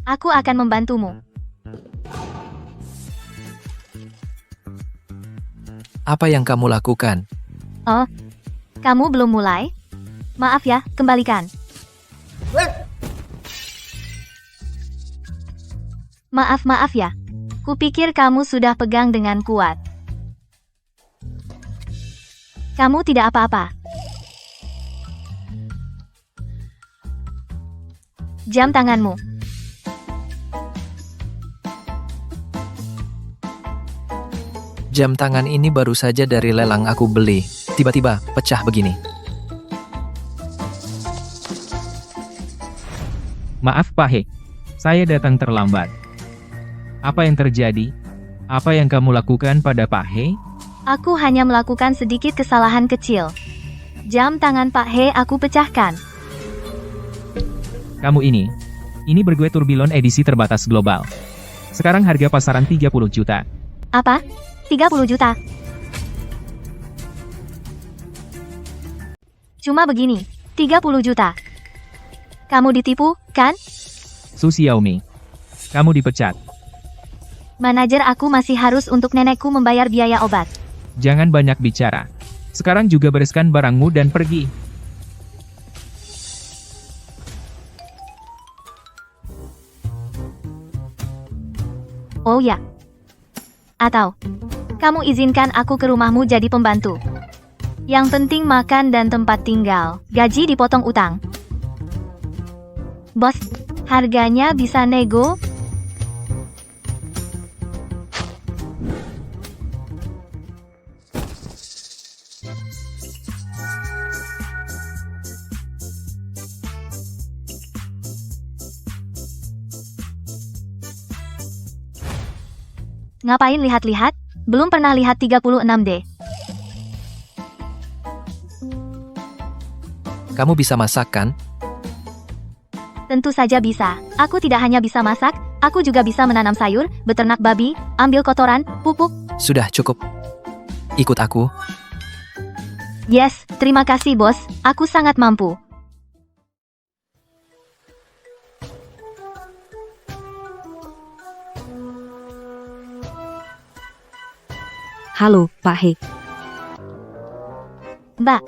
Aku akan membantumu. Apa yang kamu lakukan? Oh, kamu belum mulai? Maaf ya, kembalikan. Maaf ya. Kupikir kamu sudah pegang dengan kuat. Kamu tidak apa-apa. Jam tanganmu. Jam tangan ini baru saja dari lelang aku beli. Tiba-tiba pecah begini. Maaf Pak He, saya datang terlambat. Apa yang terjadi? Apa yang kamu lakukan pada Pak He? Aku hanya melakukan sedikit kesalahan kecil. Jam tangan Pak He aku pecahkan. Kamu ini bergue Tourbillon edisi terbatas global. Sekarang harga pasaran 30 juta. Apa? 30 juta? Cuma begini, 30 juta. Kamu ditipu, kan? Su Xiaomi, kamu dipecat. Manajer aku masih harus untuk nenekku membayar biaya obat. Jangan banyak bicara. Sekarang juga bereskan barangmu dan pergi. Oh ya. Atau, kamu izinkan aku ke rumahmu jadi pembantu. Yang penting makan dan tempat tinggal. Gaji dipotong utang. Bos, harganya bisa nego? Ngapain lihat-lihat? Belum pernah lihat 36D. Kamu bisa masak kan? Tentu saja bisa. Aku tidak hanya bisa masak, aku juga bisa menanam sayur, beternak babi, ambil kotoran, pupuk. Sudah cukup. Ikut aku. Yes, terima kasih bos, aku sangat mampu. Halo, Pak He. Mbak.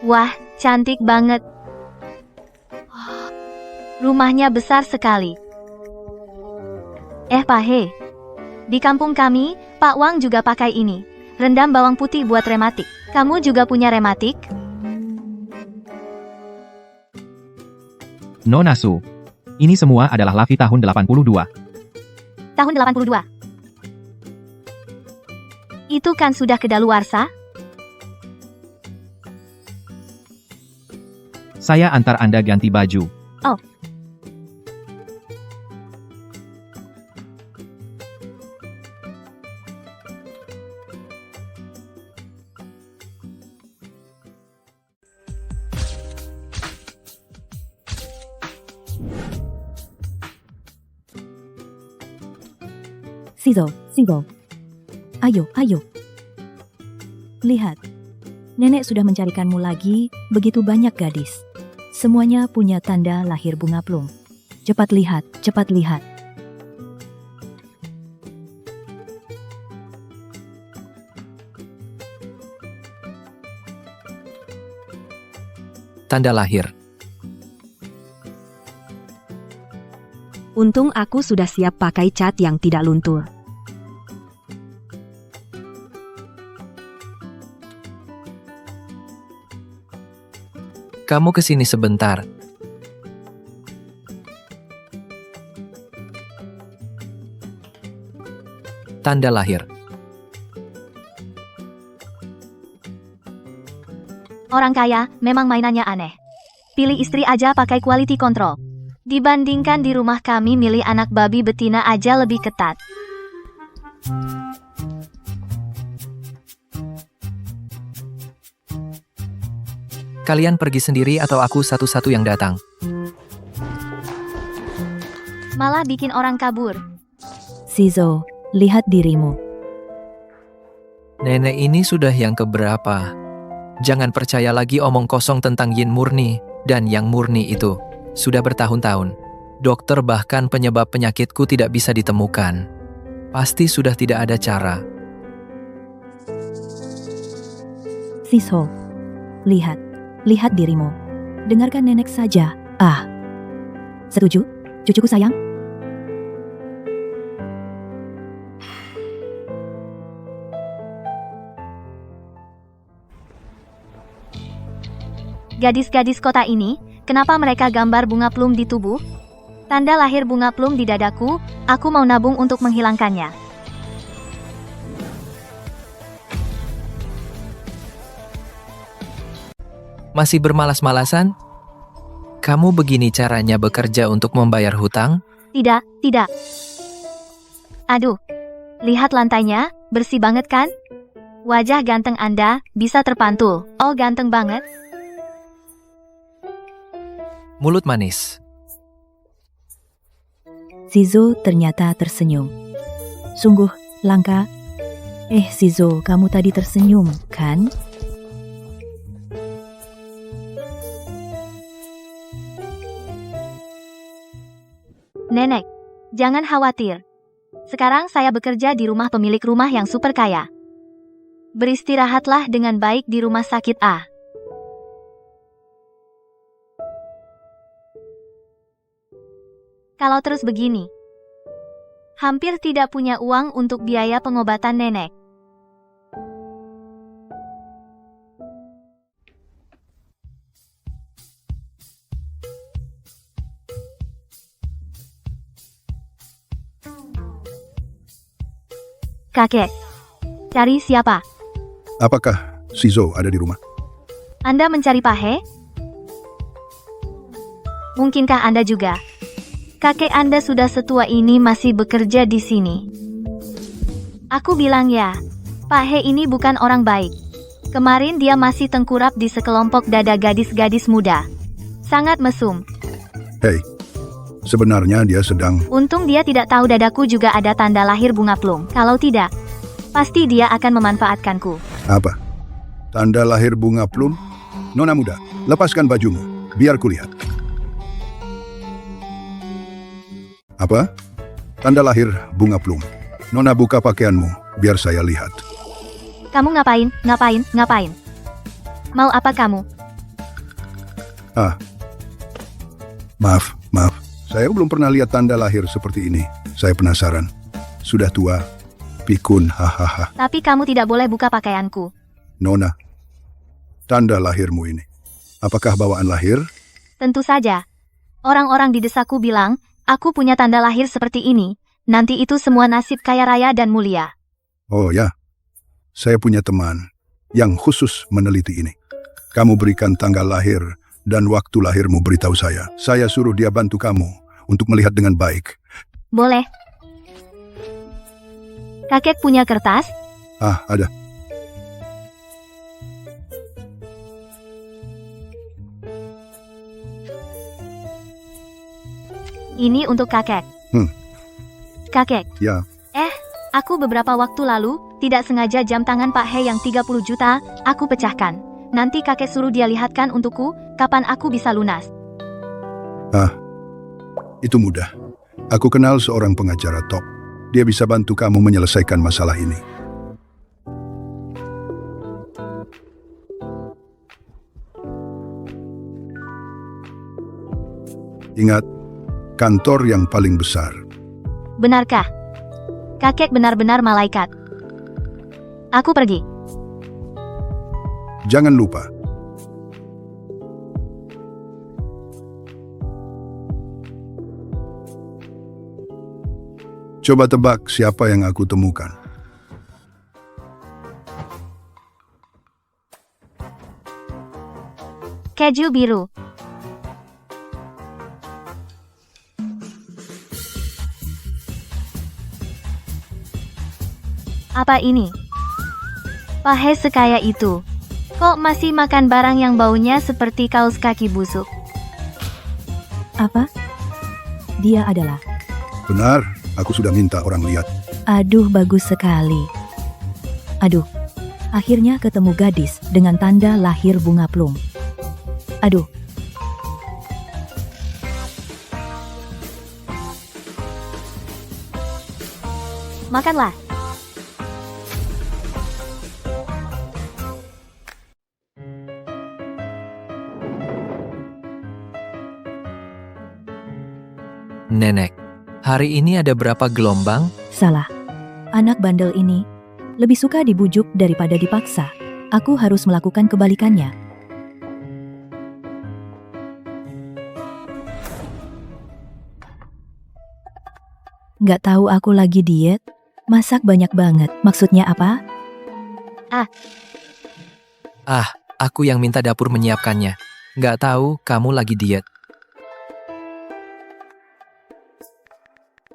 Wah, cantik banget. Rumahnya besar sekali. Pak He. Di kampung kami, Pak Wang juga pakai ini. Rendam bawang putih buat rematik. Kamu juga punya rematik? Nona Su, ini semua adalah Lavi tahun 82. Tahun 82. Itu kan sudah kedaluarsa? Saya antar Anda ganti baju. Oh. Sizo. Ayo. Lihat. Nenek sudah mencarikanmu lagi, begitu banyak gadis. Semuanya punya tanda lahir bunga plum. Cepat lihat. Tanda lahir. Untung aku sudah siap pakai cat yang tidak luntur. Kamu kesini sebentar. Tanda lahir. Orang kaya memang mainannya aneh. Pilih istri aja pakai quality control. Dibandingkan di rumah kami milih anak babi betina aja lebih ketat. Kalian pergi sendiri atau aku satu-satu yang datang? Malah bikin orang kabur. Sizo, lihat dirimu. Nenek ini sudah yang keberapa? Jangan percaya lagi omong kosong tentang yin murni dan yang murni itu. Sudah bertahun-tahun. Dokter bahkan penyebab penyakitku tidak bisa ditemukan. Pasti sudah tidak ada cara. Siso, lihat dirimu. Dengarkan nenek saja. Setuju, cucuku sayang? Gadis-gadis kota ini, kenapa mereka gambar bunga plum di tubuh? Tanda lahir bunga plum di dadaku, aku mau nabung untuk menghilangkannya. Masih bermalas-malasan? Kamu begini caranya bekerja untuk membayar hutang? Tidak. Aduh, lihat lantainya, bersih banget kan? Wajah ganteng Anda bisa terpantul. Oh, ganteng banget. Mulut manis. Shizo ternyata tersenyum. Sungguh langka. Shizo, kamu tadi tersenyum, kan? Nenek, jangan khawatir. Sekarang saya bekerja di rumah pemilik rumah yang super kaya. Beristirahatlah dengan baik di rumah sakit A. Kalau terus begini, hampir tidak punya uang untuk biaya pengobatan nenek. Kakek, cari siapa? Apakah Shizo ada di rumah? Anda mencari Pahe? Mungkinkah Anda juga? Kakek Anda sudah setua ini masih bekerja di sini. Aku bilang ya, Pahe ini bukan orang baik. Kemarin dia masih tengkurap di sekelompok dada gadis-gadis muda. Sangat mesum. Hei, sebenarnya dia sedang... Untung dia tidak tahu dadaku juga ada tanda lahir bunga plum. Kalau tidak, pasti dia akan memanfaatkanku. Apa? Tanda lahir bunga plum? Nona muda, lepaskan bajumu, biar kulihat. Apa? Tanda lahir bunga plum. Nona buka pakaianmu, biar saya lihat. Kamu ngapain? Mau apa kamu? Maaf. Saya belum pernah lihat tanda lahir seperti ini. Saya penasaran. Sudah tua, pikun, hahaha. Tapi kamu tidak boleh buka pakaianku. Nona, tanda lahirmu ini, apakah bawaan lahir? Tentu saja. Orang-orang di desaku bilang, aku punya tanda lahir seperti ini. Nanti itu semua nasib kaya raya dan mulia. Oh ya, saya punya teman yang khusus meneliti ini. Kamu berikan tanggal lahir dan waktu lahirmu beritahu saya. Saya suruh dia bantu kamu untuk melihat dengan baik. Boleh. Kakek punya kertas? Ada. Ini untuk kakek. Kakek. Ya. Aku beberapa waktu lalu, tidak sengaja jam tangan Pak He yang 30 juta, aku pecahkan. Nanti kakek suruh dia lihatkan untukku, kapan aku bisa lunas. Itu mudah. Aku kenal seorang pengacara top. Dia bisa bantu kamu menyelesaikan masalah ini. Ingat, kantor yang paling besar. Benarkah? Kakek benar-benar malaikat. Aku pergi. Jangan lupa. Coba tebak siapa yang aku temukan. Keju biru. Apa ini? Pak He sekaya itu. Kok masih makan barang yang baunya seperti kaos kaki busuk? Apa? Dia adalah... Benar, aku sudah minta orang lihat. Aduh, bagus sekali. Aduh, Akhirnya ketemu gadis dengan tanda lahir bunga plum. Aduh, Makanlah. Nenek, hari ini ada berapa gelombang? salah. Anak bandel ini lebih suka dibujuk daripada dipaksa. Aku harus melakukan kebalikannya. Nggak tahu aku lagi diet? Masak banyak banget. Maksudnya apa? Aku yang minta dapur menyiapkannya. Nggak tahu kamu lagi diet.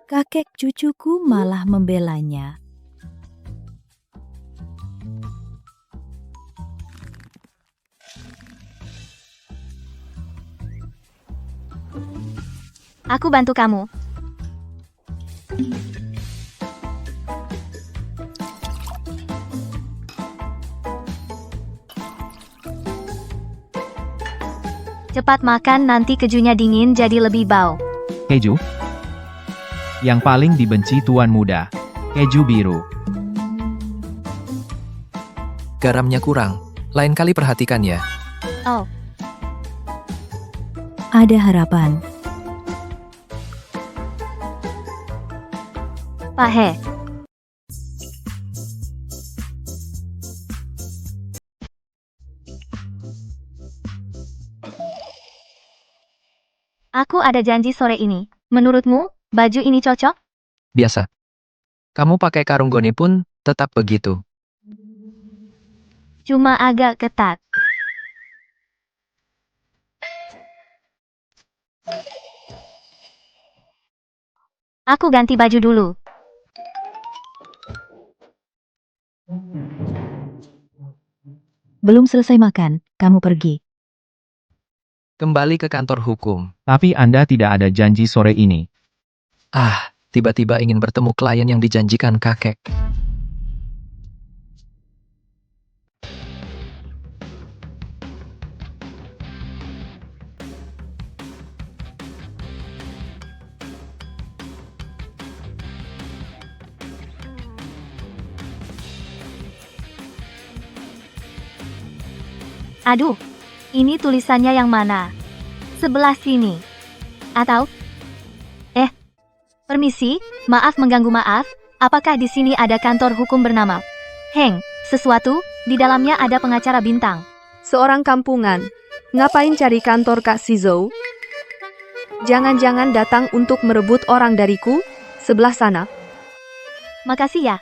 Kakek cucuku malah membelanya. Aku bantu kamu. Cepat makan, nanti kejunya dingin jadi lebih bau. Keju? Yang paling dibenci tuan muda. Keju biru. Garamnya kurang. Lain kali perhatikan ya. Oh, Ada harapan. Pak He. Aku ada janji sore ini. Menurutmu, baju ini cocok? Biasa. Kamu pakai karung goni pun tetap begitu. Cuma agak ketat. Aku ganti baju dulu. Belum selesai makan, kamu pergi. Kembali ke kantor hukum. Tapi Anda tidak ada janji sore ini. Tiba-tiba ingin bertemu klien yang dijanjikan kakek. Aduh, ini tulisannya yang mana? Sebelah sini. Atau? Permisi, maaf mengganggu, maaf. Apakah di sini ada kantor hukum bernama Heng sesuatu? Di dalamnya ada pengacara bintang. Seorang kampungan. Ngapain cari kantor Kak Shizou? Jangan-jangan datang untuk merebut orang dariku? Sebelah sana. Makasih ya.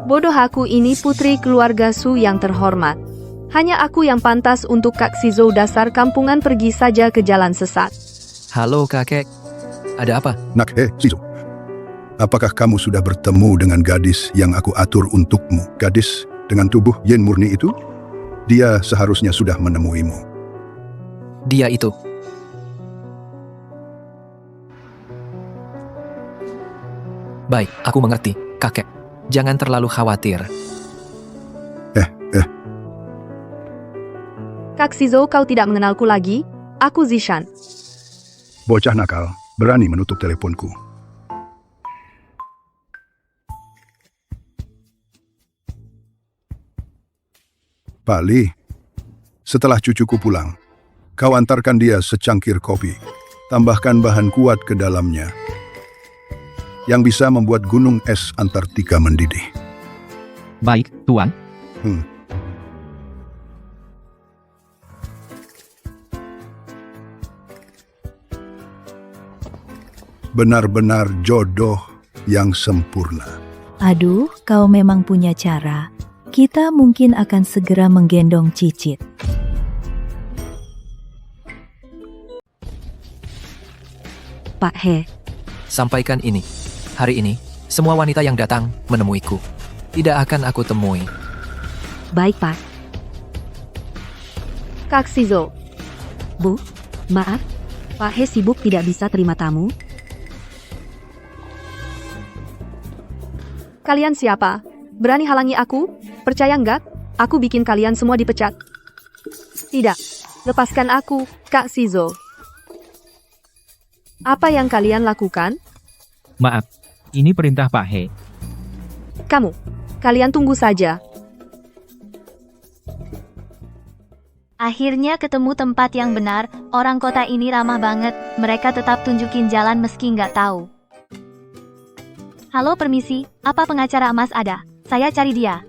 Bodoh, aku ini putri keluarga Su yang terhormat. Hanya aku yang pantas untuk Kak Shizou dasar kampungan pergi saja ke jalan sesat. Halo kakek. Ada apa? Nak Shizou. Apakah kamu sudah bertemu dengan gadis yang aku atur untukmu? Gadis dengan tubuh yin murni itu? Dia seharusnya sudah menemuimu. Dia itu. Baik, aku mengerti, kakek. Jangan terlalu khawatir. Kak Shizou, kau tidak mengenalku lagi? Aku Zishan. Bocah nakal, berani menutup teleponku. Pak Li, setelah cucuku pulang, kau antarkan dia secangkir kopi. Tambahkan bahan kuat ke dalamnya, yang bisa membuat gunung es Antartika mendidih. Baik, Tuan. Benar-benar jodoh yang sempurna. Aduh, kau memang punya cara. Kita mungkin akan segera menggendong Cicit. Pak He. Sampaikan ini. Hari ini, semua wanita yang datang menemuiku. Tidak akan aku temui. Baik, Pak. Kak Shizou. Bu, maaf. Pak He sibuk tidak bisa terima tamu? Kalian siapa? Berani halangi aku? Percaya nggak? Aku bikin kalian semua dipecat. Tidak. Lepaskan aku, Kak Shizo. Apa yang kalian lakukan? Maaf, ini perintah Pak He. Kalian tunggu saja. Akhirnya ketemu tempat yang benar, orang kota ini ramah banget, mereka tetap tunjukin jalan meski nggak tahu. Halo permisi, apa pengacara emas ada? Saya cari dia.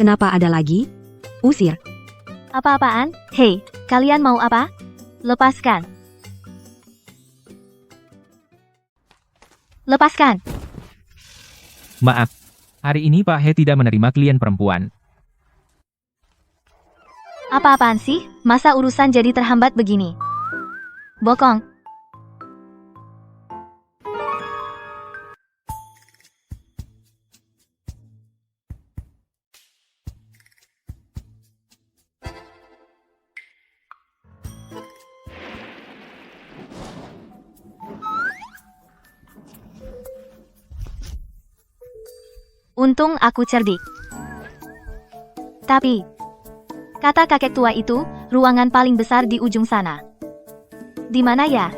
Kenapa ada lagi? Usir. Apa-apaan? Hei, kalian mau apa? Lepaskan. Lepaskan. Maaf, hari ini Pak He tidak menerima klien perempuan. Apa-apaan sih? Masa urusan jadi terhambat begini? Bokong. Untung aku cerdik. Tapi, kata kakek tua itu, ruangan paling besar di ujung sana. Di mana ya?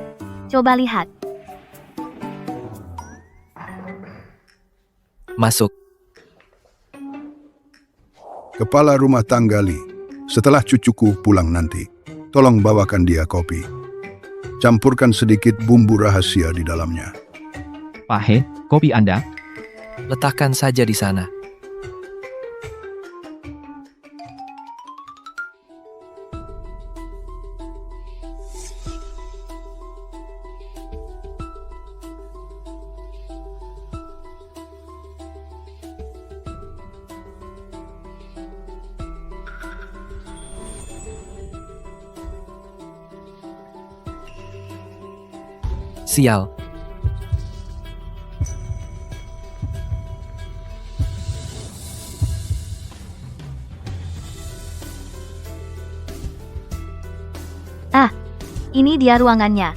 Coba lihat. Masuk. Kepala rumah tangga Li, setelah cucuku pulang nanti, tolong bawakan dia kopi. Campurkan sedikit bumbu rahasia di dalamnya. Pak He, kopi Anda? Letakkan saja di sana. Sial. Ini dia ruangannya.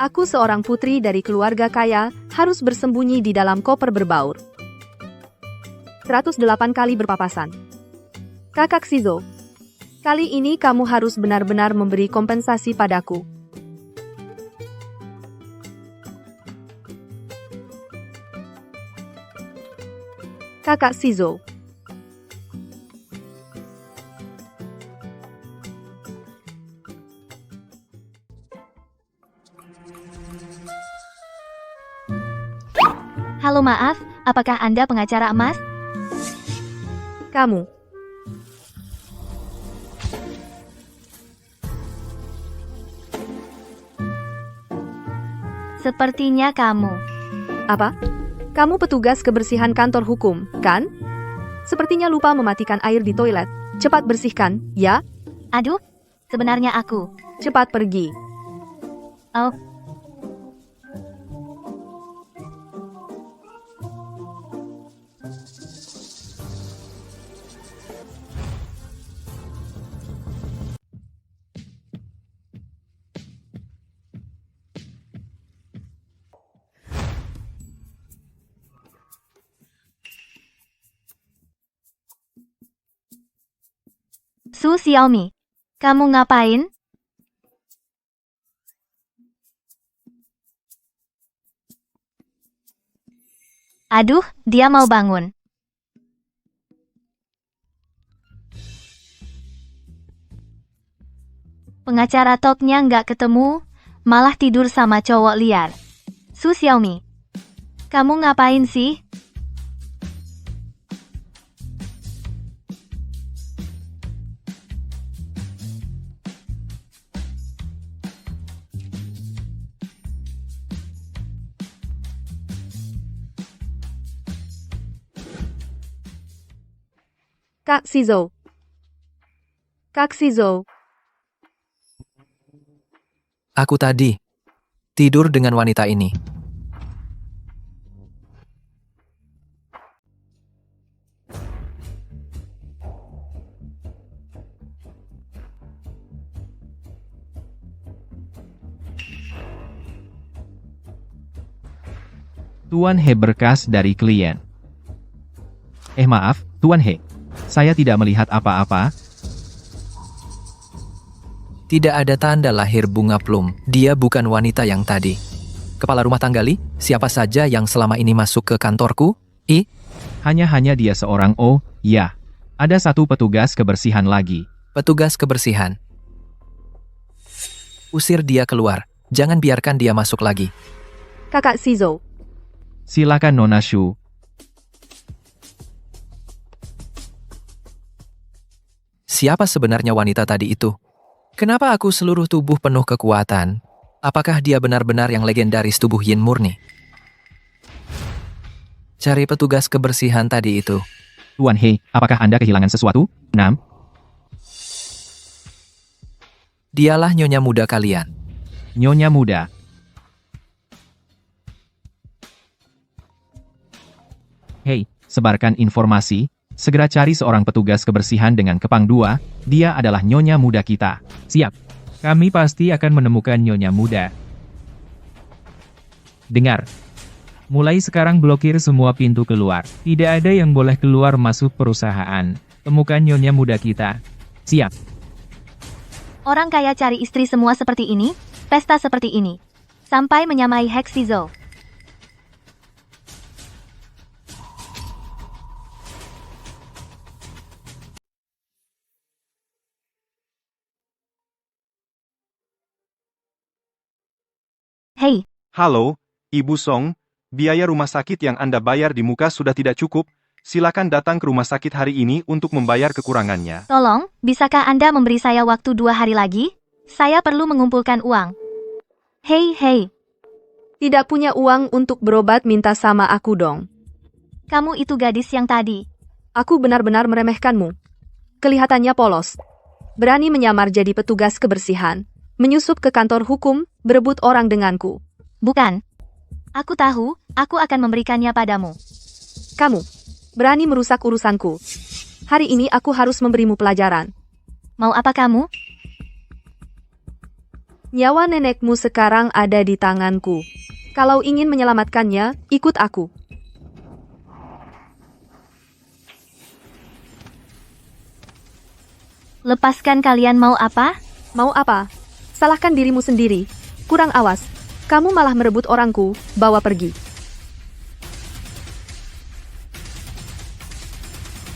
Aku seorang putri dari keluarga kaya, harus bersembunyi di dalam koper berbaur. 108 kali berpapasan. Kakak Shizo, kali ini kamu harus benar-benar memberi kompensasi padaku. Kakak Shizo. Halo maaf, apakah Anda pengacara emas? Kamu. Sepertinya kamu. Apa? Kamu petugas kebersihan kantor hukum, kan? Sepertinya lupa mematikan air di toilet. Cepat bersihkan, ya? Aduh, sebenarnya aku. Cepat pergi. Oh, Su Xiaomi, kamu ngapain? Aduh, dia mau bangun. Pengacara topnya nggak ketemu, malah tidur sama cowok liar. Su Xiaomi, kamu ngapain sih? Kak Shizou. Kak Shizou. Aku tadi tidur dengan wanita ini. Tuan He berkas dari klien. Maaf, Tuan He. Saya tidak melihat apa-apa. Tidak ada tanda lahir bunga plum. Dia bukan wanita yang tadi. Kepala rumah tangga Li, siapa saja yang selama ini masuk ke kantorku? Hanya dia seorang. Oh, ya. Ada satu petugas kebersihan lagi. Petugas kebersihan. Usir dia keluar. Jangan biarkan dia masuk lagi. Kakak Shizou. Silakan Nona Shu. Siapa sebenarnya wanita tadi itu? Kenapa aku seluruh tubuh penuh kekuatan? Apakah dia benar-benar yang legendaris tubuh Yin murni? Cari petugas kebersihan tadi itu. Tuan He, apakah Anda kehilangan sesuatu? 6. Dialah nyonya muda kalian. Nyonya muda. Hei, sebarkan informasi. Segera cari seorang petugas kebersihan dengan kepang 2. Dia adalah nyonya muda kita. Siap. Kami pasti akan menemukan nyonya muda. Dengar. Mulai sekarang blokir semua pintu keluar. Tidak ada yang boleh keluar masuk perusahaan. Temukan nyonya muda kita. Siap. Orang kaya cari istri semua seperti ini, pesta seperti ini. Sampai menyamai Hek Shizou. Hei, Halo, Ibu Song. Biaya rumah sakit yang Anda bayar di muka sudah tidak cukup. Silakan datang ke rumah sakit hari ini untuk membayar kekurangannya. tolong, bisakah Anda memberi saya waktu 2 hari lagi? Saya perlu mengumpulkan uang. Hei, Tidak punya uang untuk berobat, minta sama aku dong. kamu itu gadis yang tadi. Aku benar-benar meremehkanmu. Kelihatannya polos. Berani menyamar jadi petugas kebersihan. Menyusup ke kantor hukum, berebut orang denganku. Bukan. Aku tahu, aku akan memberikannya padamu. Kamu berani merusak urusanku. Hari ini aku harus memberimu pelajaran. Mau apa kamu? Nyawa nenekmu sekarang ada di tanganku. Kalau ingin menyelamatkannya, ikut aku. Lepaskan, kalian mau apa? Mau apa? Salahkan dirimu sendiri. Kurang awas. Kamu malah merebut orangku, bawa pergi.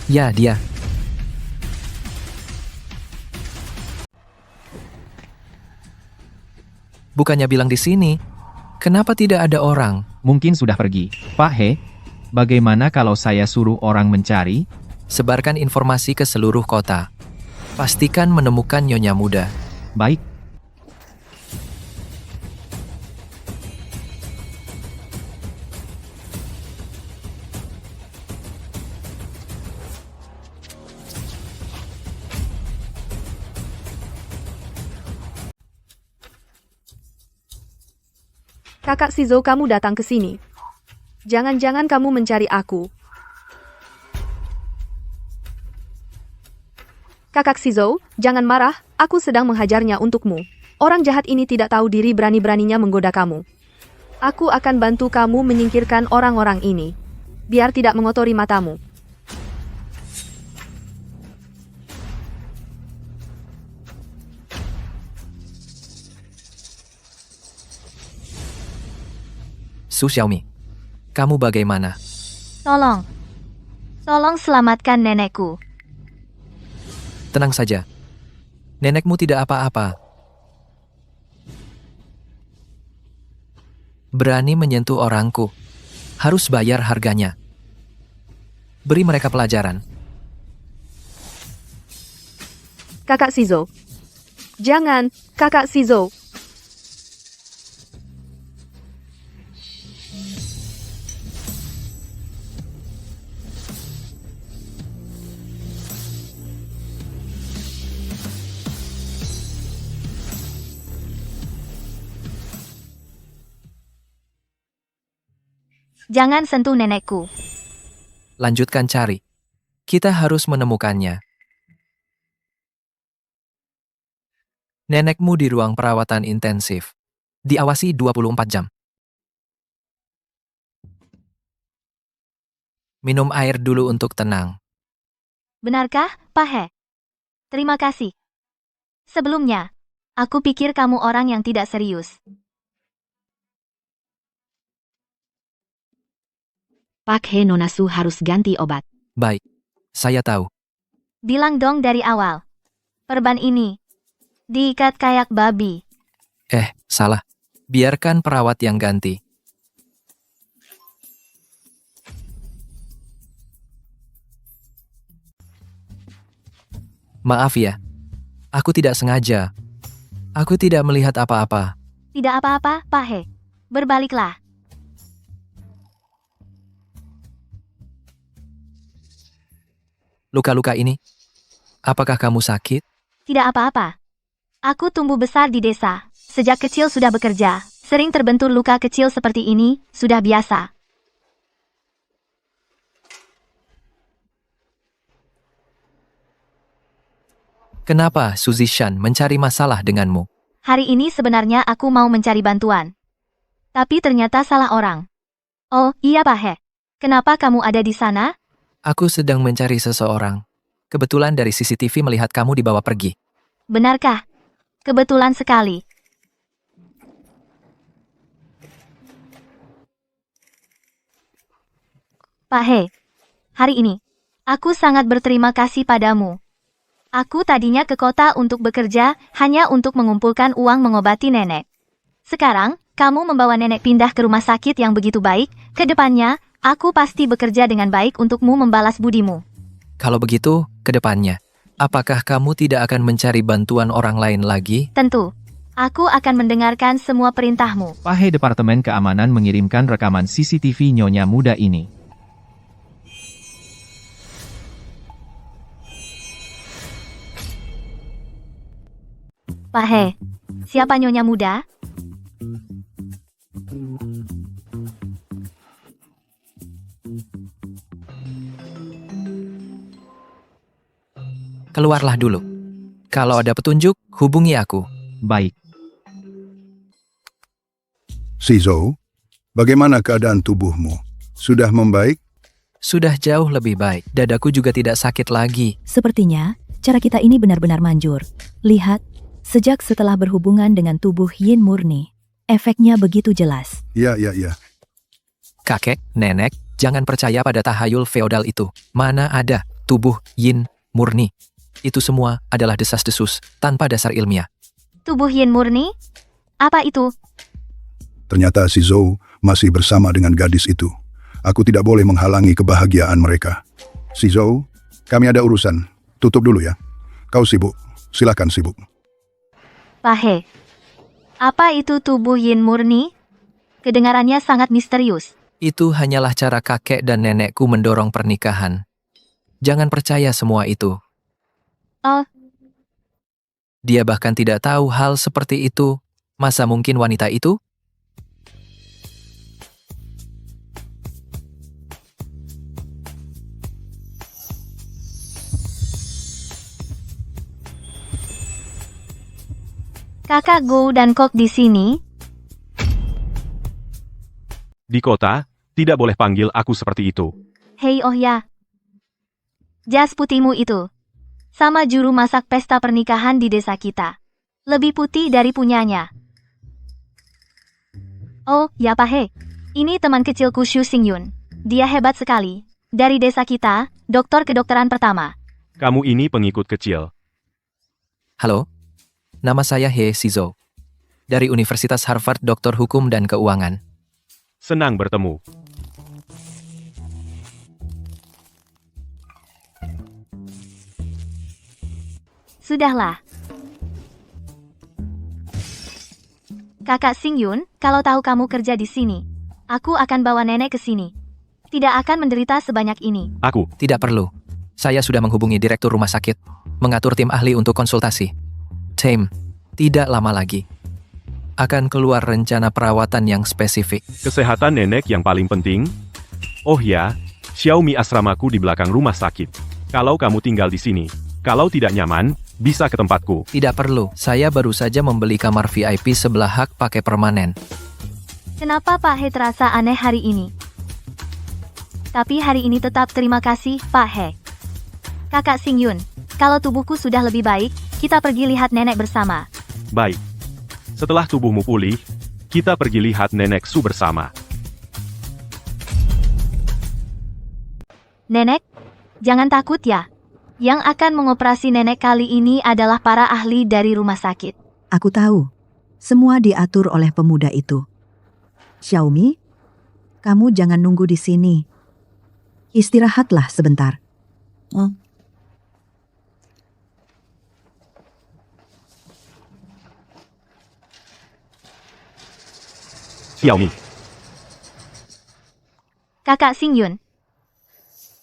Ya, dia. Bukannya bilang di sini. Kenapa tidak ada orang? Mungkin sudah pergi. Pak He, bagaimana kalau saya suruh orang mencari? Sebarkan informasi ke seluruh kota. Pastikan menemukan nyonya muda. Baik. Kakak Shizou, kamu datang ke sini. Jangan-jangan kamu mencari aku. Kakak Shizou, jangan marah, aku sedang menghajarnya untukmu. Orang jahat ini tidak tahu diri, berani-beraninya menggoda kamu. Aku akan bantu kamu menyingkirkan orang-orang ini. Biar tidak mengotori matamu. Su Xiaomi, kamu bagaimana? Tolong selamatkan nenekku. Tenang saja. Nenekmu tidak apa-apa. Berani menyentuh orangku. Harus bayar harganya. Beri mereka pelajaran. Kakak Shizou. Jangan, Kakak Shizou. Jangan sentuh nenekku. Lanjutkan cari. Kita harus menemukannya. Nenekmu di ruang perawatan intensif. Diawasi 24 jam. Minum air dulu untuk tenang. Benarkah, Pak He? Terima kasih. Sebelumnya, aku pikir kamu orang yang tidak serius. Pak He, Nona Su harus ganti obat. Baik, saya tahu. Bilang dong dari awal. Perban ini diikat kayak babi. Salah. Biarkan perawat yang ganti. Maaf ya. Aku tidak sengaja. Aku tidak melihat apa-apa. Tidak apa-apa, Pak He. Berbaliklah. Luka-luka ini. Apakah kamu sakit? Tidak apa-apa. Aku tumbuh besar di desa. Sejak kecil sudah bekerja. Sering terbentur luka kecil seperti ini, sudah biasa. Kenapa Suzy Shan mencari masalah denganmu? Hari ini sebenarnya aku mau mencari bantuan. Tapi ternyata salah orang. Oh, iya Pak He. Kenapa kamu ada di sana? Aku sedang mencari seseorang. Kebetulan dari CCTV melihat kamu dibawa pergi. Benarkah? Kebetulan sekali. Pak He, hari ini, aku sangat berterima kasih padamu. Aku tadinya ke kota untuk bekerja, hanya untuk mengumpulkan uang mengobati nenek. Sekarang, kamu membawa nenek pindah ke rumah sakit yang begitu baik, ke depannya, aku pasti bekerja dengan baik untukmu membalas budimu. Kalau begitu, ke depannya, apakah kamu tidak akan mencari bantuan orang lain lagi? Tentu, aku akan mendengarkan semua perintahmu. Pak He, Departemen Keamanan mengirimkan rekaman CCTV nyonya muda ini. Pak He, siapa nyonya muda? Keluarlah dulu. Kalau ada petunjuk, hubungi aku. Baik. Shizou, bagaimana keadaan tubuhmu? Sudah membaik? Sudah jauh lebih baik. Dadaku juga tidak sakit lagi. Sepertinya, cara kita ini benar-benar manjur. Lihat, sejak setelah berhubungan dengan tubuh Yin murni, efeknya begitu jelas. Ya. Kakek, nenek, jangan percaya pada tahayul feodal itu. Mana ada tubuh yin murni. Itu semua adalah desas-desus tanpa dasar ilmiah. Tubuh Yin murni? Apa itu? Ternyata Shizou masih bersama dengan gadis itu. Aku tidak boleh menghalangi kebahagiaan mereka. Shizou, kami ada urusan. Tutup dulu ya. Kau sibuk. Silakan sibuk. Pak He, apa itu tubuh Yin murni? Kedengarannya sangat misterius. Itu hanyalah cara kakek dan nenekku mendorong pernikahan. Jangan percaya semua itu. Oh, Dia bahkan tidak tahu hal seperti itu. Masa mungkin wanita itu? kakak Go dan Kok di sini? Di kota, tidak boleh panggil aku seperti itu. Hei oh ya. Jas putihmu itu. Sama juru masak pesta pernikahan di desa kita. Lebih putih dari punyanya. Oh, ya Pak He. Ini teman kecilku Xu Xingyun. Dia hebat sekali. Dari desa kita, doktor kedokteran pertama. Kamu ini pengikut kecil. Halo, nama saya He Shizou. Dari Universitas Harvard Doktor Hukum dan Keuangan. Senang bertemu. Sudahlah. Kakak Xingyun, kalau tahu kamu kerja di sini, aku akan bawa nenek ke sini. Tidak akan menderita sebanyak ini. Aku. Tidak perlu. Saya sudah menghubungi direktur rumah sakit, mengatur tim ahli untuk konsultasi. Tim, tidak lama lagi. akan keluar rencana perawatan yang spesifik. Kesehatan nenek yang paling penting. Oh ya, Xiaomi asramaku di belakang rumah sakit. Kalau kamu tinggal di sini, kalau tidak nyaman, bisa ke tempatku. Tidak perlu, saya baru saja membeli kamar VIP sebelah hak pakai permanen. Kenapa Pak He terasa aneh hari ini? Tapi hari ini tetap terima kasih, Pak He. Kakak Xingyun, kalau tubuhku sudah lebih baik, kita pergi lihat nenek bersama. Baik. Setelah tubuhmu pulih, kita pergi lihat nenek Su bersama. Nenek, jangan takut ya. Yang akan mengoperasi nenek kali ini adalah para ahli dari rumah sakit. Aku tahu. Semua diatur oleh pemuda itu. Xiaomi, kamu jangan nunggu di sini. Istirahatlah sebentar. Xiaomi, Kakak Xingyun.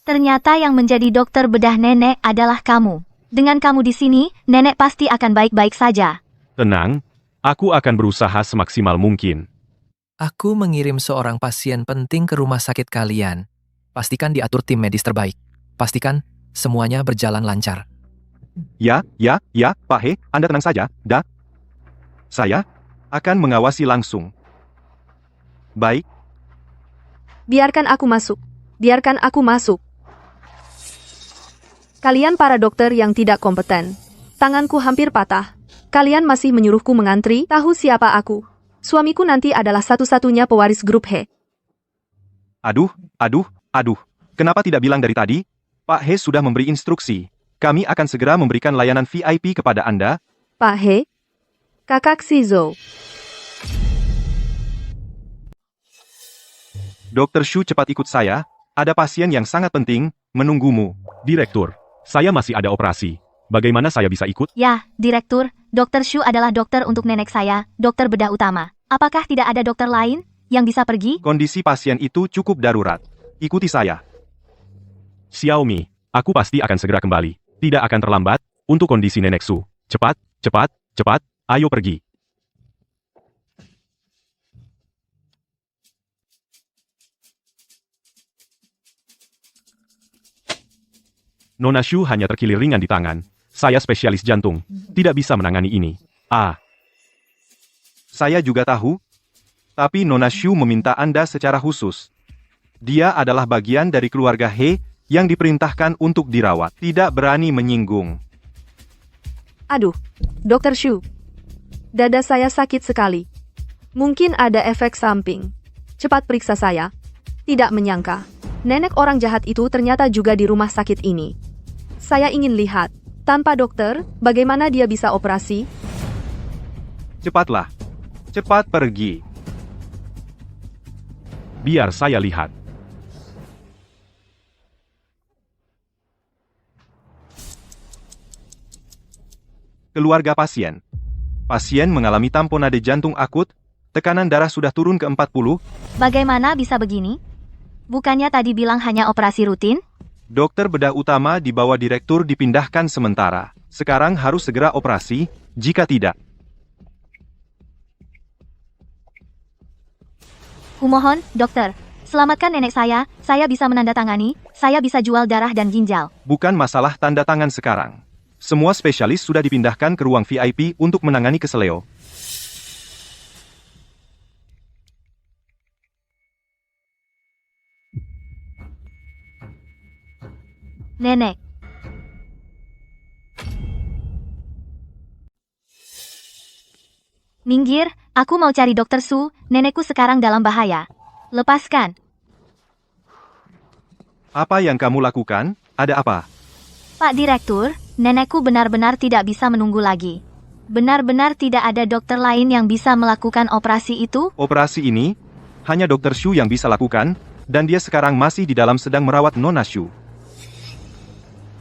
Ternyata yang menjadi dokter bedah nenek adalah kamu. Dengan kamu di sini, nenek pasti akan baik-baik saja. tenang. Aku akan berusaha semaksimal mungkin. Aku mengirim seorang pasien penting ke rumah sakit kalian. Pastikan diatur tim medis terbaik. Pastikan semuanya berjalan lancar. Ya, Pak He, Anda tenang saja, dah. Saya akan mengawasi langsung. Baik, Biarkan aku masuk. Biarkan aku masuk. Kalian para dokter yang tidak kompeten. Tanganku hampir patah. Kalian masih menyuruhku mengantri, tahu siapa aku. Suamiku nanti adalah satu-satunya pewaris grup He. aduh. Kenapa tidak bilang dari tadi? Pak He sudah memberi instruksi. Kami akan segera memberikan layanan VIP kepada Anda. Pak He, Kakak Shizou. Dr. Shu, cepat ikut saya. Ada pasien yang sangat penting, menunggumu. Direktur, saya masih ada operasi. Bagaimana saya bisa ikut? Ya, Direktur, Dr. Shu adalah dokter untuk nenek saya, dokter bedah utama. Apakah tidak ada dokter lain yang bisa pergi? Kondisi pasien itu cukup darurat. Ikuti saya. Xiaomi, aku pasti akan segera kembali. Tidak akan terlambat untuk kondisi nenek Su. Cepat, ayo pergi. Nona Shu hanya terkilir ringan di tangan. Saya spesialis jantung, tidak bisa menangani ini. Saya juga tahu, tapi Nona Shu meminta Anda secara khusus. Dia adalah bagian dari keluarga He yang diperintahkan untuk dirawat. Tidak berani menyinggung. Aduh, Dr. Shu. Dada saya sakit sekali. Mungkin ada efek samping. Cepat periksa saya. Tidak menyangka. Nenek orang jahat itu ternyata juga di rumah sakit ini. Saya ingin lihat. Tanpa dokter, bagaimana dia bisa operasi? Cepatlah. Cepat pergi. Biar saya lihat. Keluarga pasien. Pasien mengalami tamponade jantung akut, tekanan darah sudah turun ke 40. Bagaimana bisa begini? Bukannya tadi bilang hanya operasi rutin? Dokter bedah utama di bawah direktur dipindahkan sementara. Sekarang harus segera operasi, jika tidak. Kumohon, dokter. Selamatkan nenek saya bisa menandatangani, saya bisa jual darah dan ginjal. Bukan masalah tanda tangan sekarang. Semua spesialis sudah dipindahkan ke ruang VIP untuk menangani keseleo. Nenek. Minggir, aku mau cari Dokter Su, nenekku sekarang dalam bahaya. Lepaskan. Apa yang kamu lakukan? Ada apa? Pak Direktur, nenekku benar-benar tidak bisa menunggu lagi. Benar-benar tidak ada dokter lain yang bisa melakukan operasi itu? Operasi ini, hanya Dr. Shu yang bisa lakukan, dan dia sekarang masih di dalam sedang merawat Nona Shu.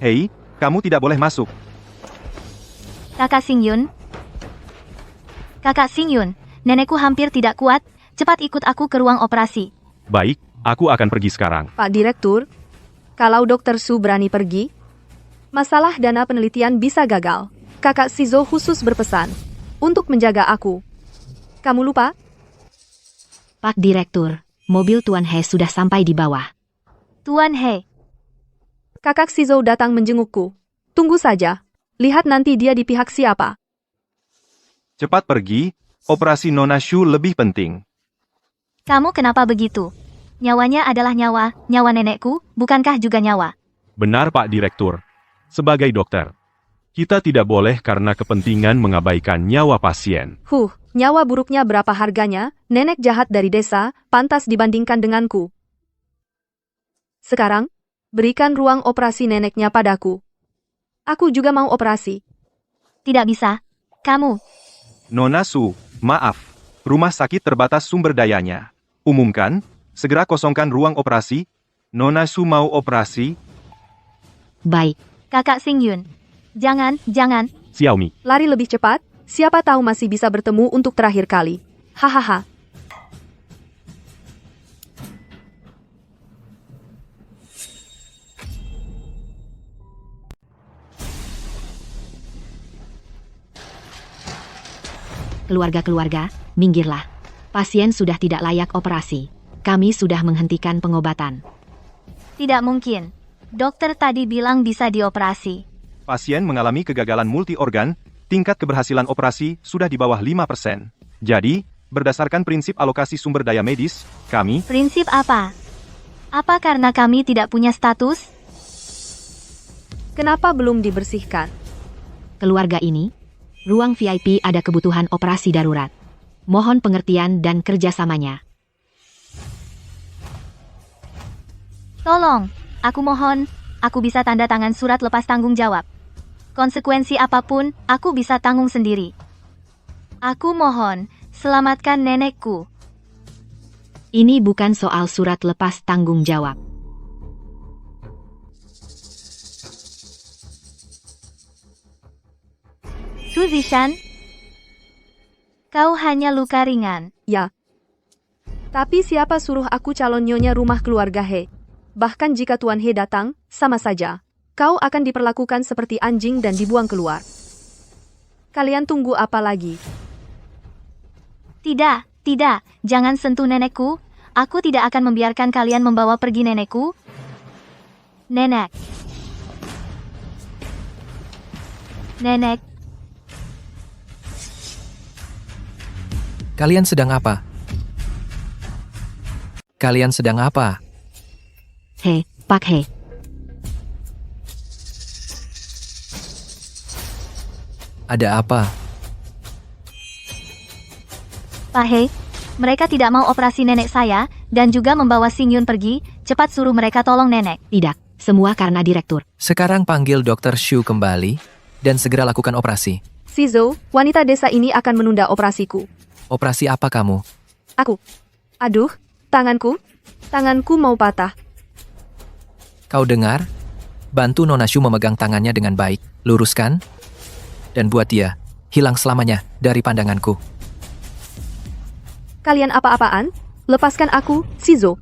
Hei, kamu tidak boleh masuk. Kakak Xingyun, nenekku hampir tidak kuat, cepat ikut aku ke ruang operasi. Baik, aku akan pergi sekarang. Pak Direktur, kalau Dr. Su berani pergi, masalah dana penelitian bisa gagal. Kakak Shizou khusus berpesan untuk menjaga aku. Kamu lupa? Pak Direktur, mobil Tuan He sudah sampai di bawah. Tuan He, Kakak Shizou datang menjengukku. Tunggu saja. Lihat nanti dia di pihak siapa. Cepat pergi, operasi Nona Shu lebih penting. kamu kenapa begitu? Nyawanya adalah nyawa nenekku, bukankah juga nyawa? Benar Pak Direktur. Sebagai dokter, kita tidak boleh karena kepentingan mengabaikan nyawa pasien. Nyawa buruknya berapa harganya? Nenek jahat dari desa, pantas dibandingkan denganku. Sekarang, berikan ruang operasi neneknya padaku. Aku juga mau operasi. Tidak bisa. Kamu, Nona Su, maaf. Rumah sakit terbatas sumber dayanya. Umumkan, segera kosongkan ruang operasi. Nona Su mau operasi. Baik, Kakak Xingyun. Jangan. Xiaomi. Lari lebih cepat, siapa tahu masih bisa bertemu untuk terakhir kali. Hahaha. keluarga-keluarga, minggirlah. Pasien sudah tidak layak operasi. Kami sudah menghentikan pengobatan. Tidak mungkin. Dokter tadi bilang bisa dioperasi. Pasien mengalami kegagalan multi-organ, tingkat keberhasilan operasi sudah di bawah 5%. Jadi, berdasarkan prinsip alokasi sumber daya medis, kami... Prinsip apa? Apa karena kami tidak punya status? Kenapa belum dibersihkan? Keluarga ini, ruang VIP ada kebutuhan operasi darurat. Mohon pengertian dan kerjasamanya. Tolong, aku mohon, aku bisa tanda tangan surat lepas tanggung jawab. Konsekuensi apapun, aku bisa tanggung sendiri. Aku mohon, selamatkan nenekku. Ini bukan soal surat lepas tanggung jawab. Su Zishan, kau hanya luka ringan. Ya. Tapi siapa suruh aku calon nyonya rumah keluarga He? Bahkan jika Tuan He datang, sama saja. Kau akan diperlakukan seperti anjing dan dibuang keluar. Kalian tunggu apa lagi? Tidak, jangan sentuh nenekku. Aku tidak akan membiarkan kalian membawa pergi nenekku. Nenek. Kalian sedang apa? Kalian sedang apa? He, Pak He. Ada apa? Pak He, mereka tidak mau operasi nenek saya, dan juga membawa Xingyun pergi. Cepat suruh mereka tolong nenek. Tidak, semua karena direktur. Sekarang panggil Dr. Shu kembali, dan segera lakukan operasi. Shizou, wanita desa ini akan menunda operasiku. Operasi apa kamu? Aku. Aduh, tanganku mau patah. Kau dengar? Bantu Nona Shu memegang tangannya dengan baik, luruskan, dan buat dia hilang selamanya dari pandanganku. Kalian apa-apaan? Lepaskan aku, Shizou.